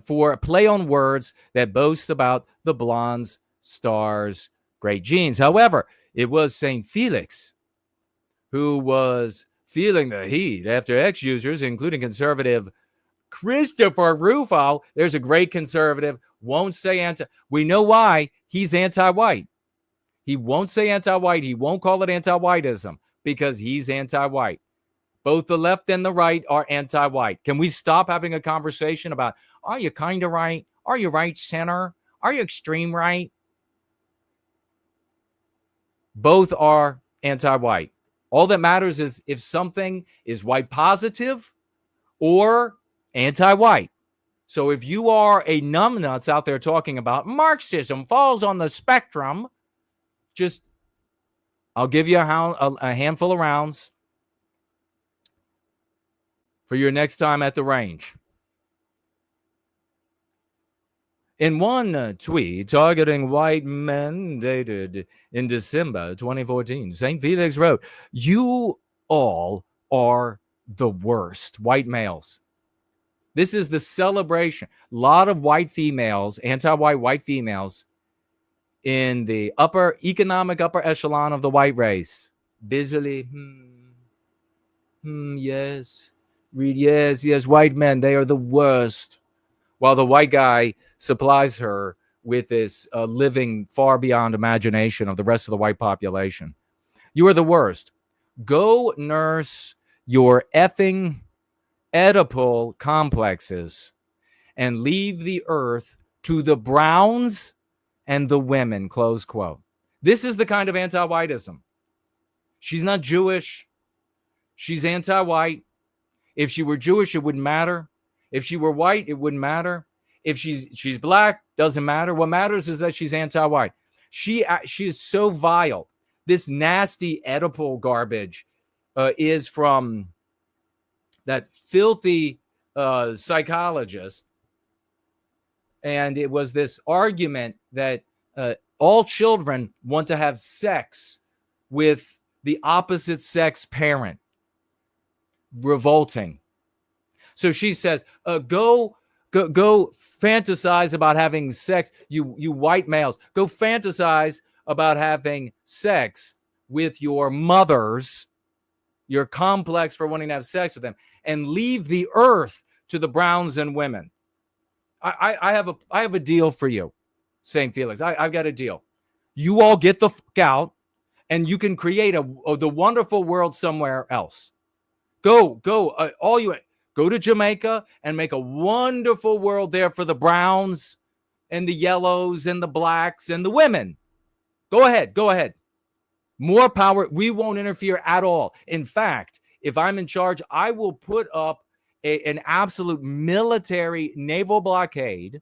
for play on words that boasts about the blonde's star's great genes. However, it was St. Felix who was feeling the heat after ex-users, including conservative Christopher Rufo, there's a great conservative, won't say anti. We know why. He's anti-white. He won't say anti-white. He won't call it anti-whiteism because he's anti-white. Both the left and the right are anti-white. Can we stop having a conversation about, are you kind of right? Are you right center? Are you extreme right? Both are anti-white. All that matters is if something is white positive or anti-white. So if you are a numbnuts out there talking about Marxism falls on the spectrum, just, I'll give you a handful of rounds for your next time at the range. In one tweet targeting white men dated in December 2014, St. Felix wrote, "You all are the worst, white males." This is the celebration. A lot of white females, anti-white white females, in the economic upper echelon of the white race, busily, yes, read, yes, white men, they are the worst. While the white guy supplies her with this living far beyond imagination of the rest of the white population. You are the worst. Go nurse your effing Oedipal complexes and leave the earth to the browns and the women, close quote. This is the kind of anti-whiteism. She's not Jewish. She's anti-white. If she were Jewish, it wouldn't matter. If she were white, it wouldn't matter. If she's black, doesn't matter. What matters is that she's anti-white. She is so vile. This nasty Oedipal garbage is from that filthy psychologist. And it was this argument that all children want to have sex with the opposite sex parent. Revolting. So she says, go fantasize about having sex. You white males, go fantasize about having sex with your mothers, your complex for wanting to have sex with them, and leave the earth to the browns and women. I have a deal for you, St. Felix. I've got a deal. You all get the fuck out, and you can create the wonderful world somewhere else. Go, all you go to Jamaica and make a wonderful world there for the browns and the yellows and the blacks and the women. Go ahead. More power. We won't interfere at all. In fact, if I'm in charge, I will put up an absolute military naval blockade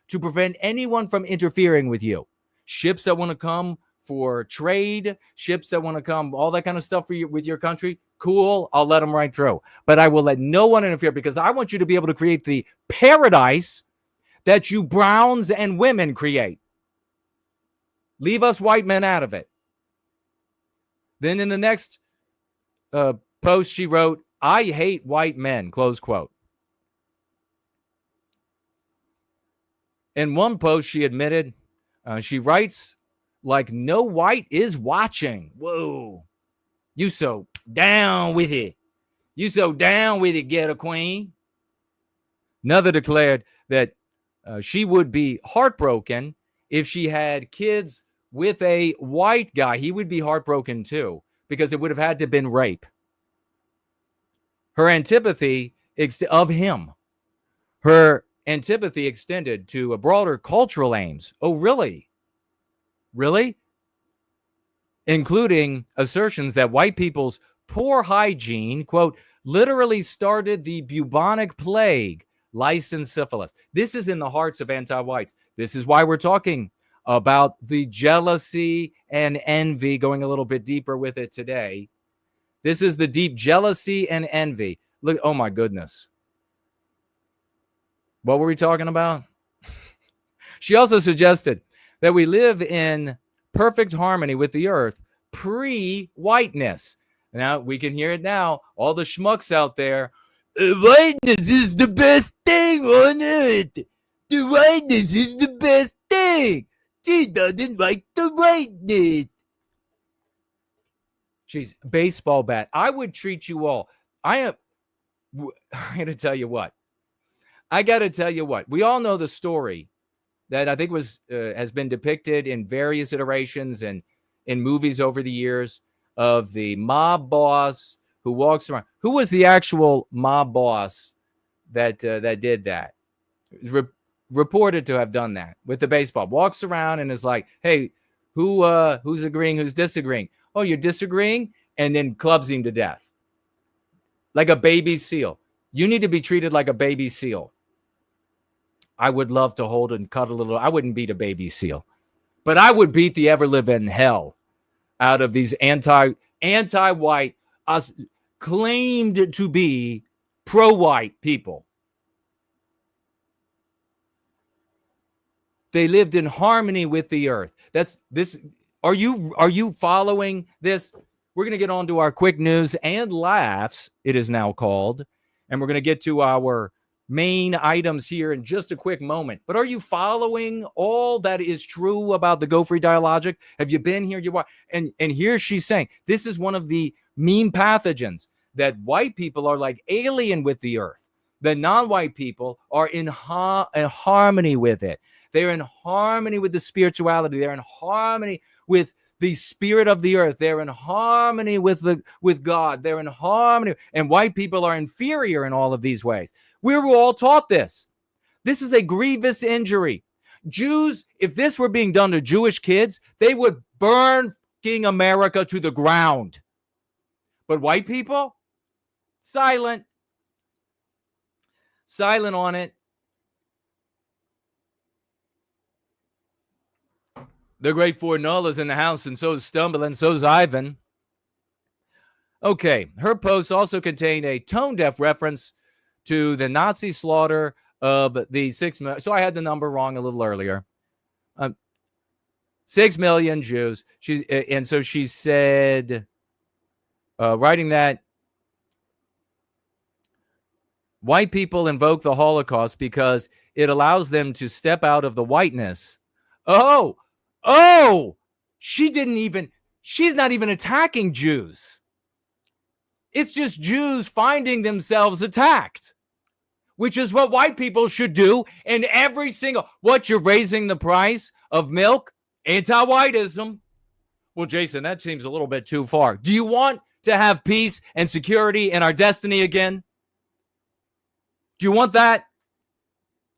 to prevent anyone from interfering with you. Ships that want to come for trade, ships that want to come, all that kind of stuff with your country, cool, I'll let them right through. But I will let no one interfere because I want you to be able to create the paradise that you browns and women create. Leave us white men out of it. Then in the next post, she wrote, "I hate white men," close quote. In one post, she admitted, she writes, like no white is watching. Whoa. You so down with it. Get a queen. Another declared that she would be heartbroken if she had kids with a white guy, he would be heartbroken too, because it would have had to have been rape. Her antipathy of him, her antipathy extended to a broader cultural aims. Oh, really? Really? Including assertions that white people's poor hygiene, quote, literally started the bubonic plague, lice and syphilis. This is in the hearts of anti-whites. This is why we're talking about the jealousy and envy, going a little bit deeper with it today. This is the deep jealousy and envy. Look, oh my goodness. What were we talking about? She also suggested that we live in perfect harmony with the earth pre-whiteness. Now, we can hear it now. All the schmucks out there. Whiteness is the best thing on earth. The whiteness is the best thing. She doesn't like the whiteness. Jeez, baseball bat. I would treat you all. I got to tell you what. We all know the story that I think has been depicted in various iterations and in movies over the years of the mob boss who walks around. Who was the actual mob boss that did that? Reported to have done that with the baseball. Walks around and is like, hey, who's agreeing, who's disagreeing? Oh, you're disagreeing? And then clubs him to death. Like a baby seal. You need to be treated like a baby seal. I would love to hold and cuddle a little. I wouldn't beat a baby seal. But I would beat the ever-living hell out of these anti-white, claimed to be pro-white people. They lived in harmony with the earth. That's this. Are you following this? We're going to get on to our quick news and laughs, it is now called. And we're going to get to our main items here in just a quick moment. But are you following all that is true about the Go Free Dialogic? Have you been here? And here she's saying this is one of the meme pathogens, that white people are like alien with the earth. The non-white people are in harmony with it. They're in harmony with the spirituality. They're in harmony with the spirit of the earth. They're in harmony with God. They're in harmony. And white people are inferior in all of these ways. We were all taught this. This is a grievous injury. Jews, if this were being done to Jewish kids, they would burn King America to the ground. But white people, silent. Silent on it. The great ForNull is in the house, and so is Stumble, and so is Ivan. Okay, her posts also contained a tone-deaf reference to the Nazi slaughter of the 6 million. So I had the number wrong a little earlier. 6 million Jews. And so she said, writing that, white people invoke the Holocaust because it allows them to step out of the whiteness. Oh, she's not even attacking Jews. It's just Jews finding themselves attacked, which is what white people should do in every single, what, you're raising the price of milk? Anti-whiteism. Well, Jason, that seems a little bit too far. Do you want to have peace and security in our destiny again? Do you want that?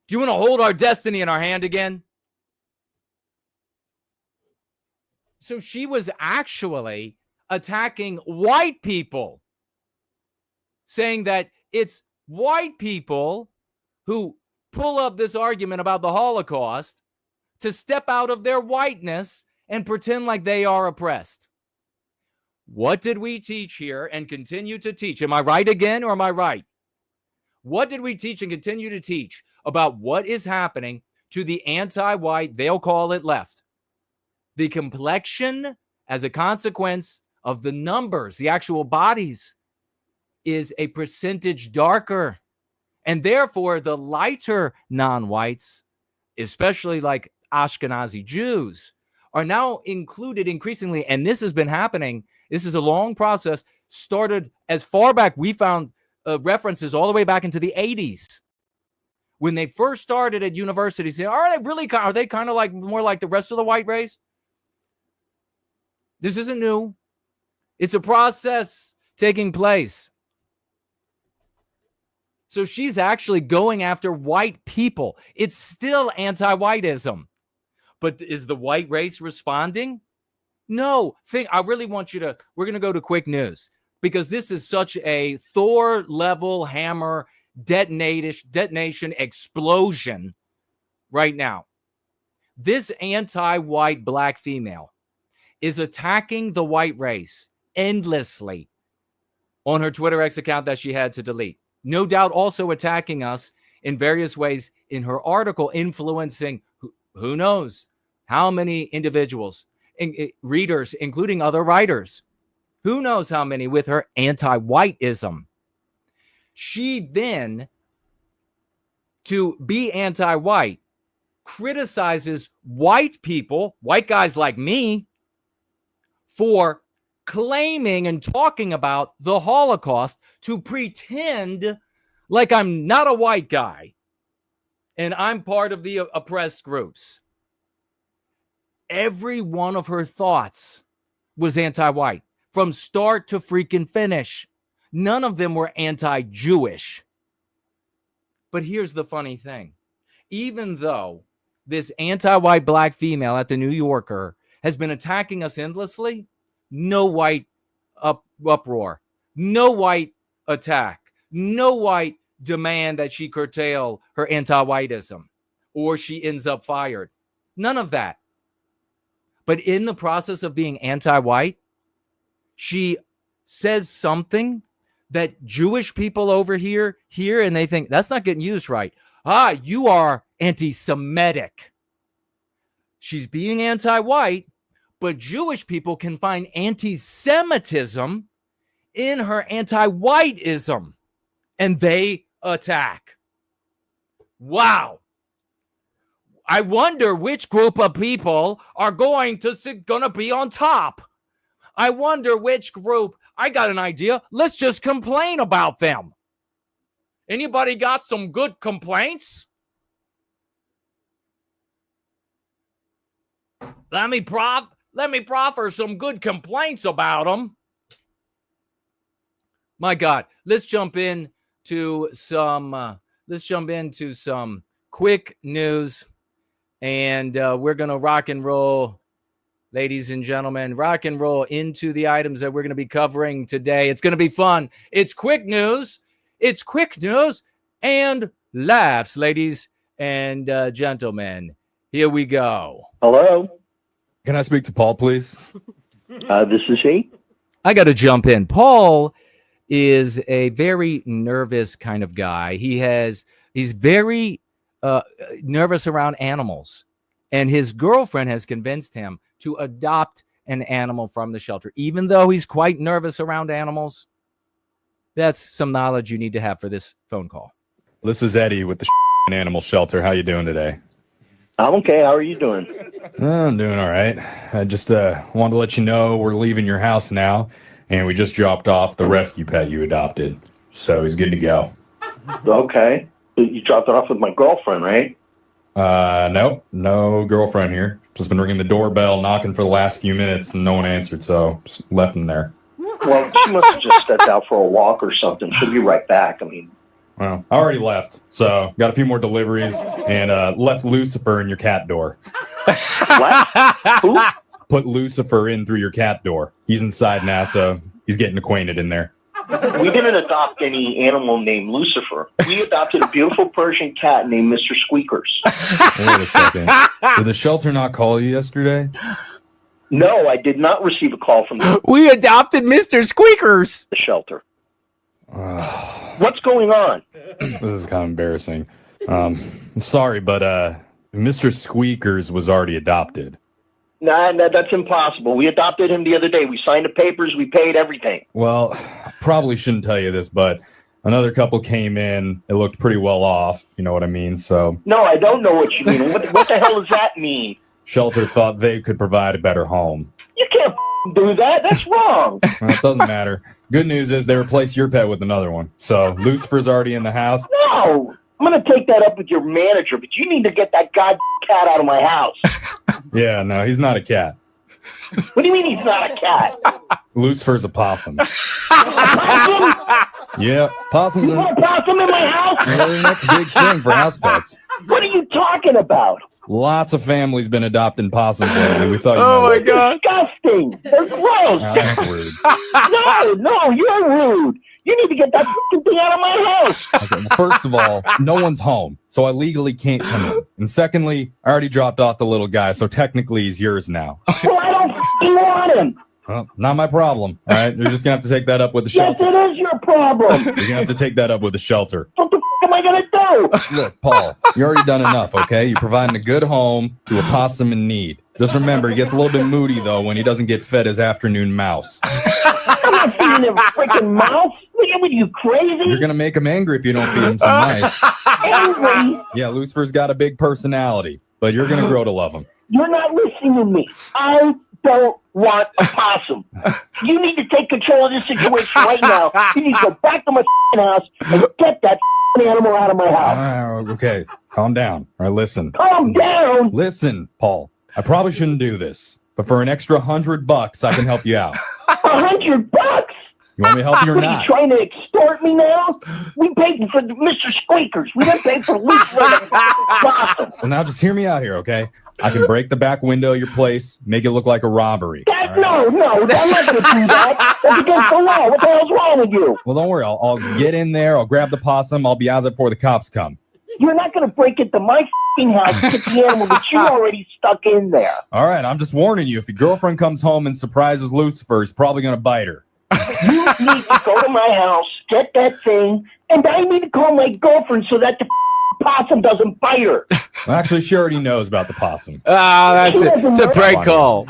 Do you want to hold our destiny in our hand again? So she was actually attacking white people, saying that it's white people who pull up this argument about the Holocaust to step out of their whiteness and pretend like they are oppressed. What did we teach here and continue to teach? Am I right again, or am I right? What did we teach and continue to teach about what is happening to the anti-white, they'll call it left? The complexion, as a consequence of the numbers, the actual bodies, is a percentage darker. And therefore, the lighter non-whites, especially like Ashkenazi Jews, are now included increasingly. And this has been happening. This is a long process, started as far back. We found references all the way back into the 80s, when they first started at universities, are they kind of like more like the rest of the white race? This isn't new. It's a process taking place. So she's actually going after white people. It's still anti-whiteism. But is the white race responding? No. I really want you to, we're going to go to quick news because this is such a Thor level hammer detonation explosion right now. This anti-white black female is attacking the white race endlessly on her Twitter X account that she had to delete. No doubt also attacking us in various ways in her article, influencing who knows how many individuals, readers, including other writers. Who knows how many with her anti-whiteism. She then, to be anti-white, criticizes white people, white guys like me, for claiming and talking about the Holocaust to pretend like I'm not a white guy and I'm part of the oppressed groups. Every one of her thoughts was anti-white from start to freaking finish. None of them were anti-Jewish. But here's the funny thing. Even though this anti-white black female at the New Yorker has been attacking us endlessly, no white uproar, no white attack, no white demand that she curtail her anti-whiteism or she ends up fired. None of that. But in the process of being anti-white, she says something that Jewish people over here hear and they think that's not getting used right. You are anti-Semitic. She's being anti-white, but Jewish people can find anti-Semitism in her anti-whiteism, and they attack. Wow. I wonder which group of people are going to be on top. I wonder which group. I got an idea. Let's just complain about them. Anybody got some good complaints? Let me proffer some good complaints about them. My God, let's jump into some quick news, and we're gonna rock and roll, ladies and gentlemen, rock and roll into the items that we're gonna be covering today. It's gonna be fun. It's quick news. It's quick news and laughs, ladies and gentlemen. Here we go. Hello. Can I speak to Paul, please? This is he. I got to jump in. Paul is a very nervous kind of guy. He's very nervous around animals, and his girlfriend has convinced him to adopt an animal from the shelter, even though he's quite nervous around animals. That's some knowledge you need to have for this phone call. This is Eddie with the animal shelter. How you doing today? I'm okay. How are you doing? I'm doing all right. I just wanted to let you know we're leaving your house now, and we just dropped off the rescue pet you adopted, so he's good to go. Okay. You dropped it off with my girlfriend, right? No girlfriend here. Just been ringing the doorbell, knocking for the last few minutes, and no one answered, so just left him there. Well, she must have just stepped out for a walk or something. She'll be right back. I mean, well, I already left, so got a few more deliveries and left Lucifer in your cat door. what? Who? Put Lucifer in through your cat door. He's inside now, so he's getting acquainted in there. We didn't adopt any animal named Lucifer. We adopted a beautiful Persian cat named Mr. Squeakers. Wait a second. Did the shelter not call you yesterday? No, I did not receive a call from the We adopted Mr. Squeakers. Shelter. What's going on? This is kind of embarrassing. I'm sorry, but Mr. Squeakers was already adopted. Nah, that's impossible. We adopted him the other day. We signed the papers. We paid everything. Well, probably shouldn't tell you this, but another couple came in. It looked pretty well off. You know what I mean? So. No, I don't know what you mean. What the hell does that mean? Shelter thought they could provide a better home. You can't do that. That's wrong. Well, it doesn't matter. Good news is they replaced your pet with another one. So Lucifer's already in the house. No. I'm going to take that up with your manager, but you need to get that goddamn cat out of my house. Yeah, no, he's not a cat. What do you mean he's not a cat? Lucifer's a possum. A possum? Yeah, possums You are want a possum in my house? the next big thing for house pets. What are you talking about? Lots of families been adopting possums lately. We thought you Oh might my like it. God. Disgusting. They're gross. Oh, that's rude. No, you're rude. You need to get that fucking thing out of my house. Okay, well, first of all, no one's home, so I legally can't come in. And secondly, I already dropped off the little guy, so technically he's yours now. Well, I don't fucking want him. Well, not my problem. All right, you're just gonna have to take that up with the Yes, shelter. it is your problem. You're gonna have to take that up with the shelter. What the am I going to do? Look, Paul, you already done enough, okay? You're providing a good home to a possum in need. Just remember, he gets a little bit moody, though, when he doesn't get fed his afternoon mouse. I'm not feeding him freaking mouse. What are you, crazy? You're going to make him angry if you don't feed him some mice. Angry? Yeah, Lucifer's got a big personality, but you're going to grow to love him. You're not listening to me. I don't want a possum. You need to take control of this situation right now. You need to go back to my house and get that animal out of my house. Okay, calm down. All right, listen. Calm down. Listen, Paul, I probably shouldn't do this, but for an extra $100, I can help you out. $100? You want me to help you or What, are you not? trying to extort me now? We paid for Mr. Squeakers. We didn't pay for Lucifer the possum. Well, now just hear me out here, okay? I can break the back window of your place, make it look like a robbery. That, all right? No, I'm not going to do that. That's against the law. What the hell's wrong with you? Well, don't worry. I'll get in there. I'll grab the possum. I'll be out there before the cops come. You're not going to break into my house and get the animal that you already stuck in there. All right, I'm just warning you. If your girlfriend comes home and surprises Lucifer, he's probably going to bite her. You need to go to my house, get that thing, and I need to call my girlfriend so that the possum doesn't bite her. Well, actually, she already knows about the possum. Ah, that's it. It's a prank call.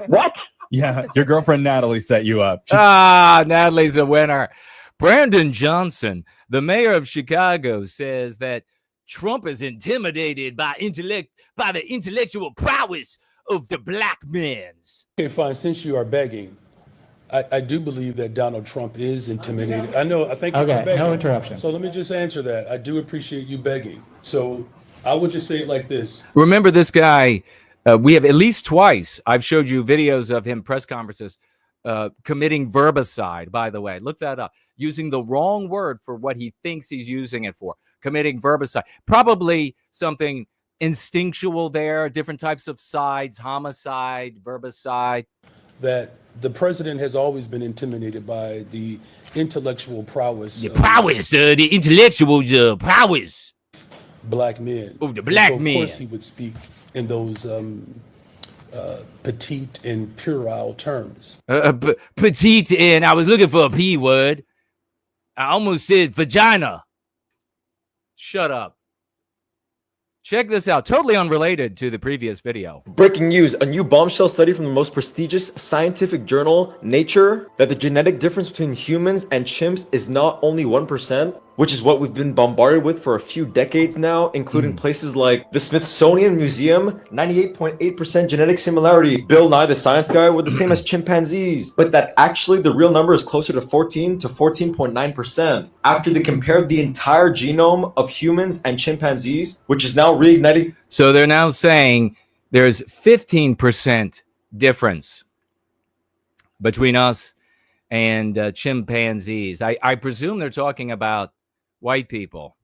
What? Yeah, your girlfriend Natalie set you up. Natalie's a winner. Brandon Johnson, the mayor of Chicago, says that Trump is intimidated by the intellectual prowess of the black man's. Okay, fine. Since you are begging, I do believe that Donald Trump is intimidated. I think you're begging. No interruption. So let me just answer that. I do appreciate you begging. So I would just say it like this. Remember this guy, we have at least twice, I've showed you videos of him press conferences committing verbicide, by the way. Look that up. Using the wrong word for what he thinks he's using it for. Committing verbicide. Probably something instinctual there, different types of sides, homicide, verbicide. That the president has always been intimidated by the intellectual prowess. The intellectual prowess. Black men. Of the black so men. Of course he would speak in those petite and puerile terms. Petite, and I was looking for a P word. I almost said vagina. Shut up. Check this out. Totally unrelated to the previous video. Breaking news, a new bombshell study from the most prestigious scientific journal, Nature, that the genetic difference between humans and chimps is not only 1%, which is what we've been bombarded with for a few decades now, including places like the Smithsonian Museum, 98.8% genetic similarity. Bill Nye, the science guy, were the same as chimpanzees, but that actually the real number is closer to 14 to 14.9%. After they compared the entire genome of humans and chimpanzees, which is now reigniting. So they're now saying there's 15% difference between us and chimpanzees. I presume they're talking about white people.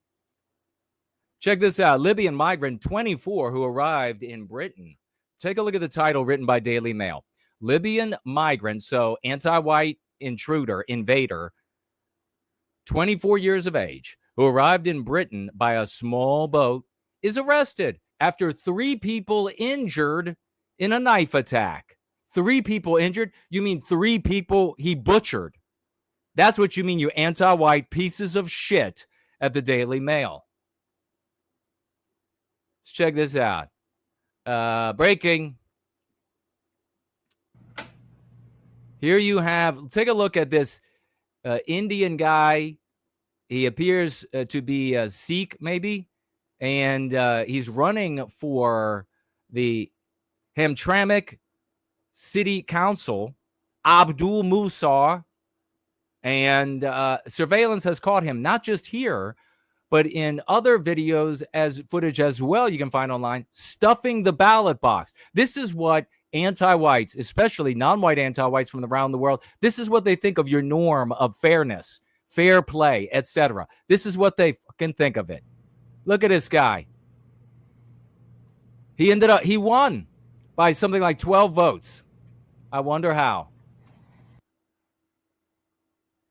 Check this out. Libyan migrant 24 who arrived in Britain. Take a look at the title written by Daily Mail. Libyan migrant, so anti-white intruder, invader, 24 years of age, who arrived in Britain by a small boat, is arrested after 3 people injured in a knife attack. 3 people injured? You mean 3 people he butchered? That's what you mean, you anti-white pieces of shit at the Daily Mail. Let's check this out. Breaking. Here you have, take a look at this Indian guy. He appears to be a Sikh, maybe, and he's running for the Hamtramck City Council, Abdul Musa, and surveillance has caught him not just here, but in other videos as footage as well, you can find online, stuffing the ballot box. This is what anti-whites, especially non-white anti-whites from around the world, this is what they think of your norm of fairness, fair play, etc. This is what they fucking think of it. Look at this guy. He won by something like 12 votes. I wonder how.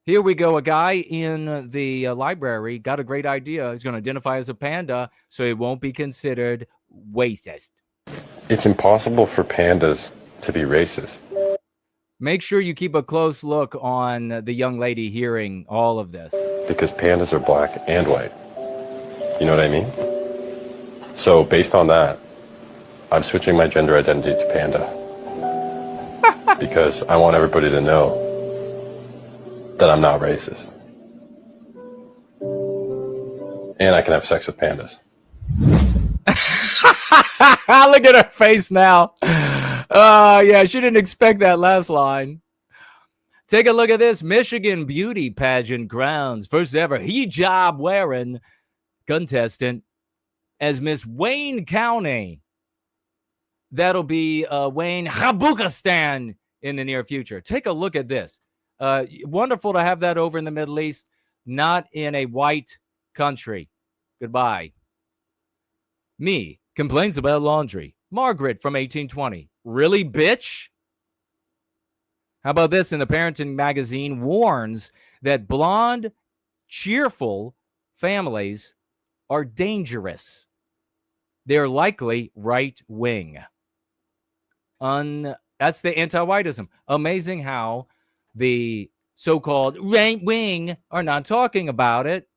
Here we go. A guy in the library got a great idea. He's going to identify as a panda so he won't be considered racist. It's impossible for pandas to be racist. Make sure you keep a close look on the young lady hearing all of this. Because pandas are black and white. You know what I mean? So based on that, I'm switching my gender identity to panda. Because I want everybody to know that I'm not racist. And I can have sex with pandas. Look at her face now. Yeah, she didn't expect that last line. Take a look at this. Michigan beauty pageant crowns first ever hijab wearing contestant as Miss Wayne County. That'll be Wayne Habukistan in the near future. Take a look at this. Wonderful to have that over in the Middle East, not in a white country. Goodbye. Me complains about laundry. Margaret from 1820. Really, bitch? How about this? In the Parenting magazine warns that blonde, cheerful families are dangerous. They're likely right-wing. That's the anti-whiteism. Amazing how the so-called right-wing are not talking about it.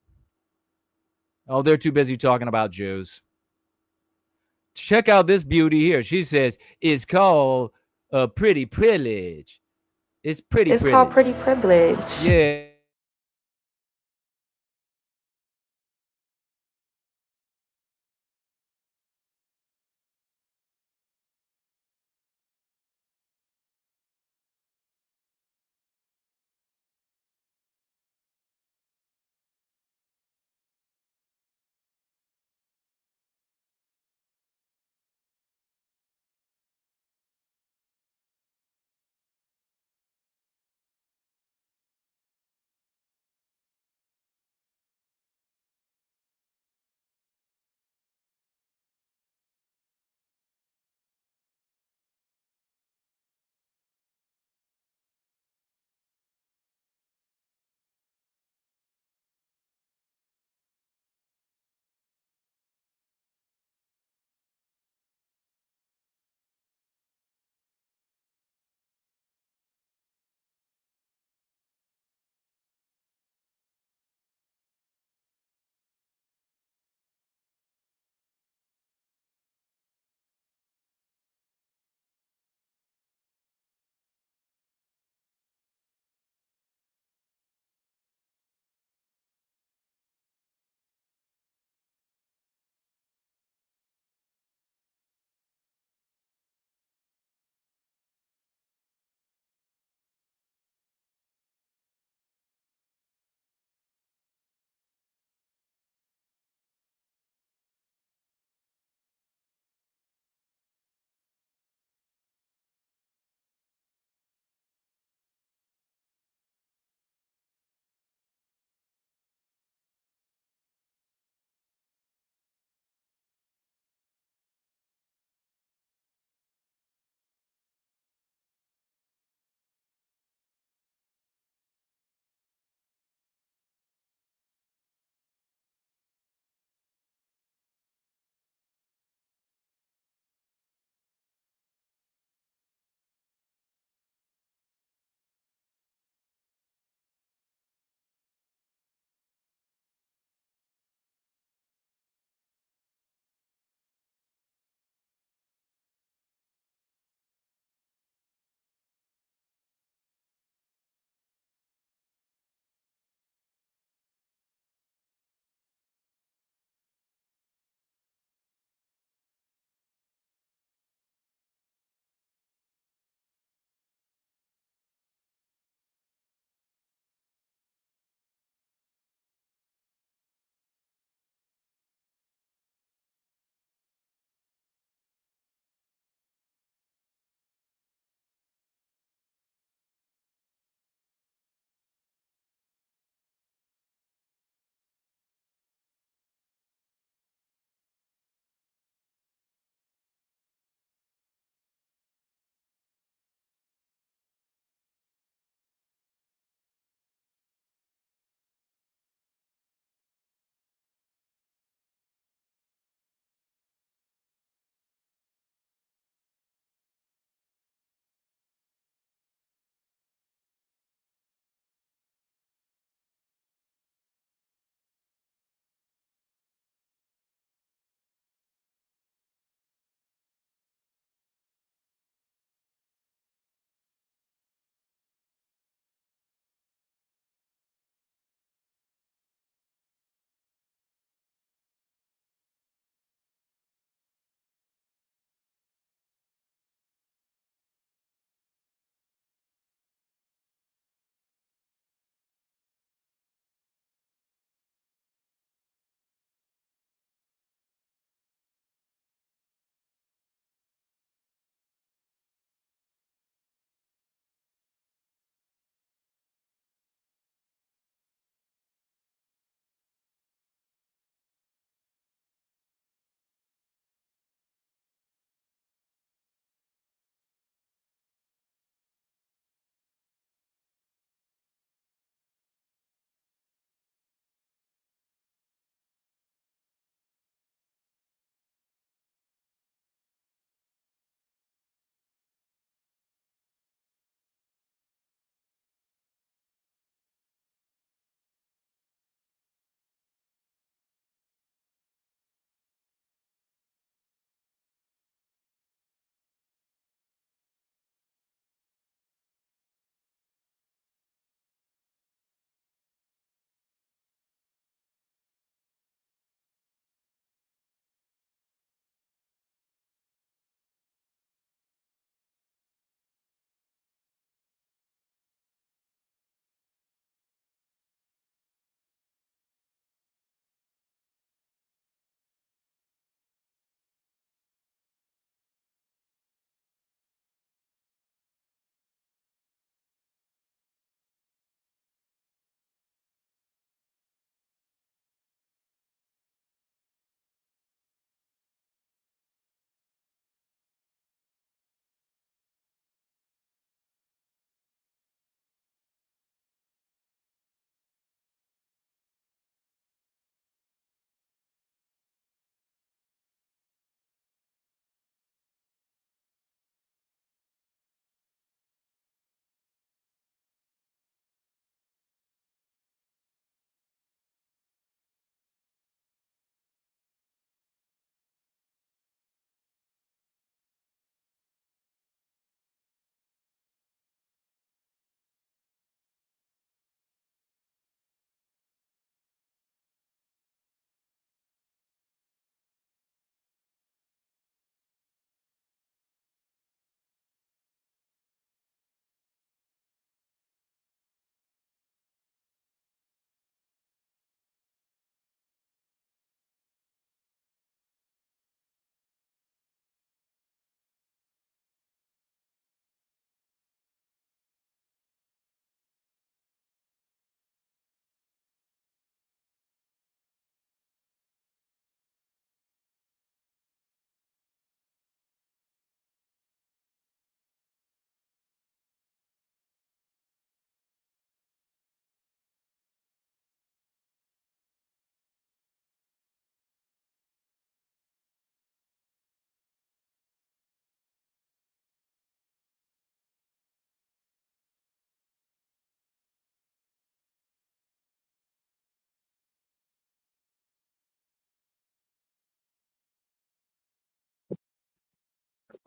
Oh, they're too busy talking about Jews. Check out this beauty here. She says, it's called pretty privilege. It's pretty privilege. It's called pretty privilege. Yeah.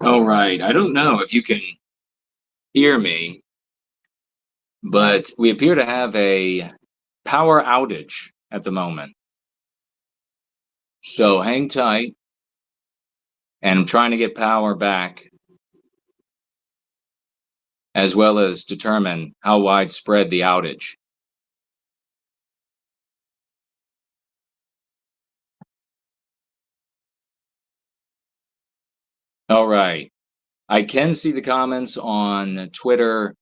All right. I don't know if you can hear me, but we appear to have a power outage at the moment. So hang tight. And I'm trying to get power back, as well as determine how widespread the outage. All right. I can see the comments on Twitter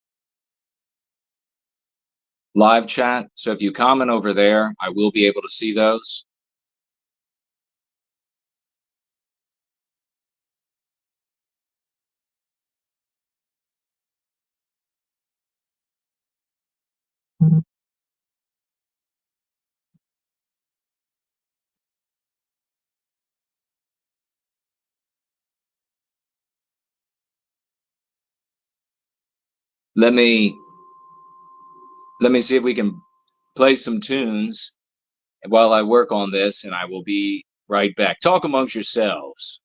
live chat. So if you comment over there, I will be able to see those. Let me see if we can play some tunes while I work on this, and I will be right back. Talk amongst yourselves.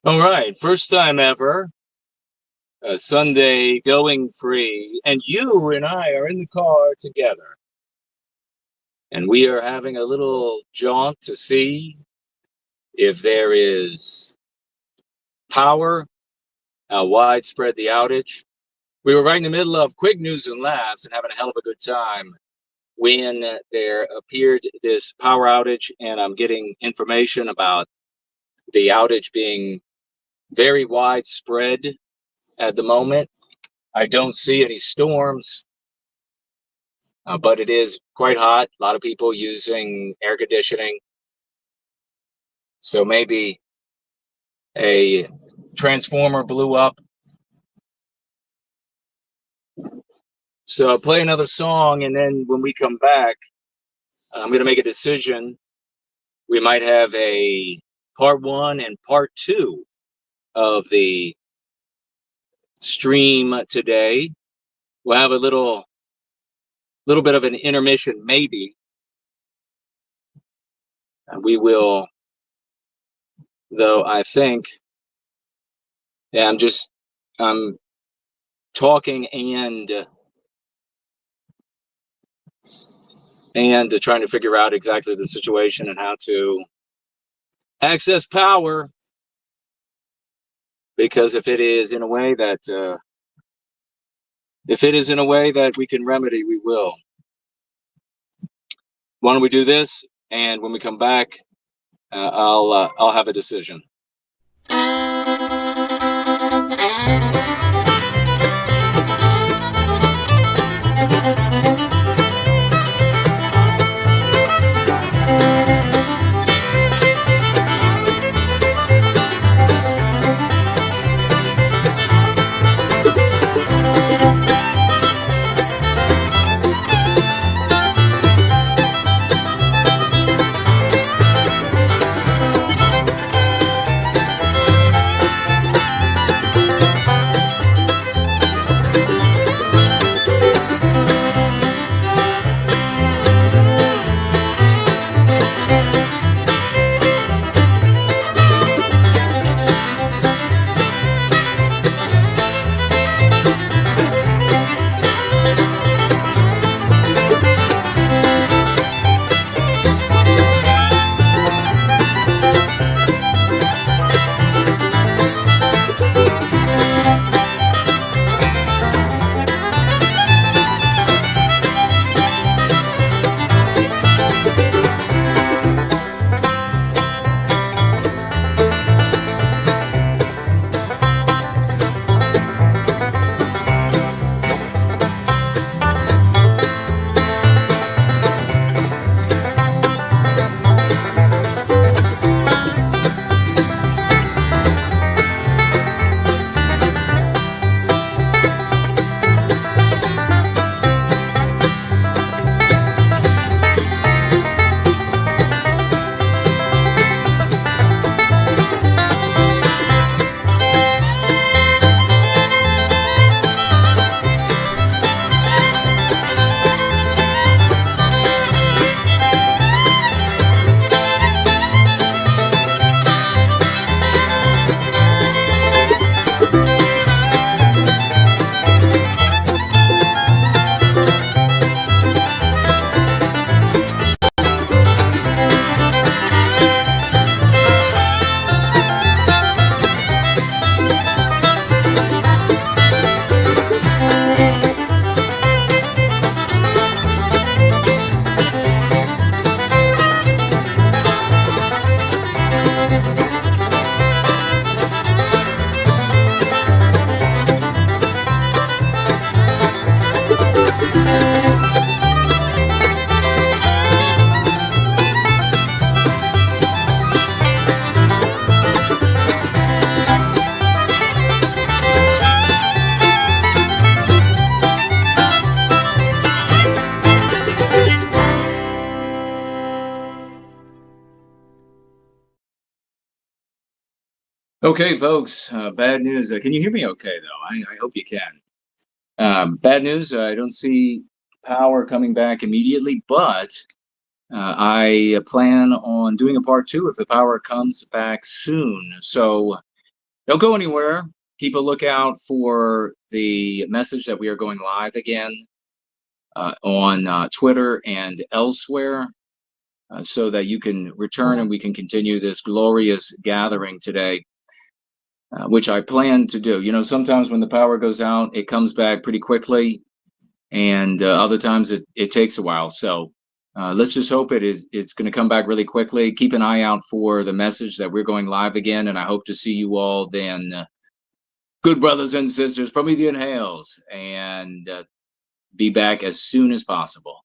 All right, first time ever, a Sunday going free, and you and I are in the car together. And we are having a little jaunt to see if there is power, how widespread the outage. We were right in the middle of quick news and laughs and having a hell of a good time when there appeared this power outage, and I'm getting information about the outage being very widespread at the moment. I don't see any storms, but it is quite hot. A lot of people using air conditioning. So maybe a transformer blew up. So I'll play another song, and then when we come back, I'm going to make a decision. We might have a part 1 and part 2 of the stream today. We'll have a little bit of an intermission, maybe. And we will, though, I think, yeah, I'm talking and trying to figure out exactly the situation and how to access power. Because if it is in a way that we can remedy, we will. Why don't we do this? And when we come back, I'll have a decision. Okay, folks, bad news. Can you hear me okay, though? I hope you can. Bad news, I don't see power coming back immediately, but I plan on doing a part 2 if the power comes back soon. So don't go anywhere. Keep a lookout for the message that we are going live again. on Twitter and elsewhere, so that you can return and we can continue this glorious gathering today, which I plan to do. You know, sometimes when the power goes out, it comes back pretty quickly, and other times it takes a while. So let's just hope it's going to come back really quickly. Keep an eye out for the message that we're going live again, and I hope to see you all then. Good brothers and sisters, Promethean hails, and be back as soon as possible.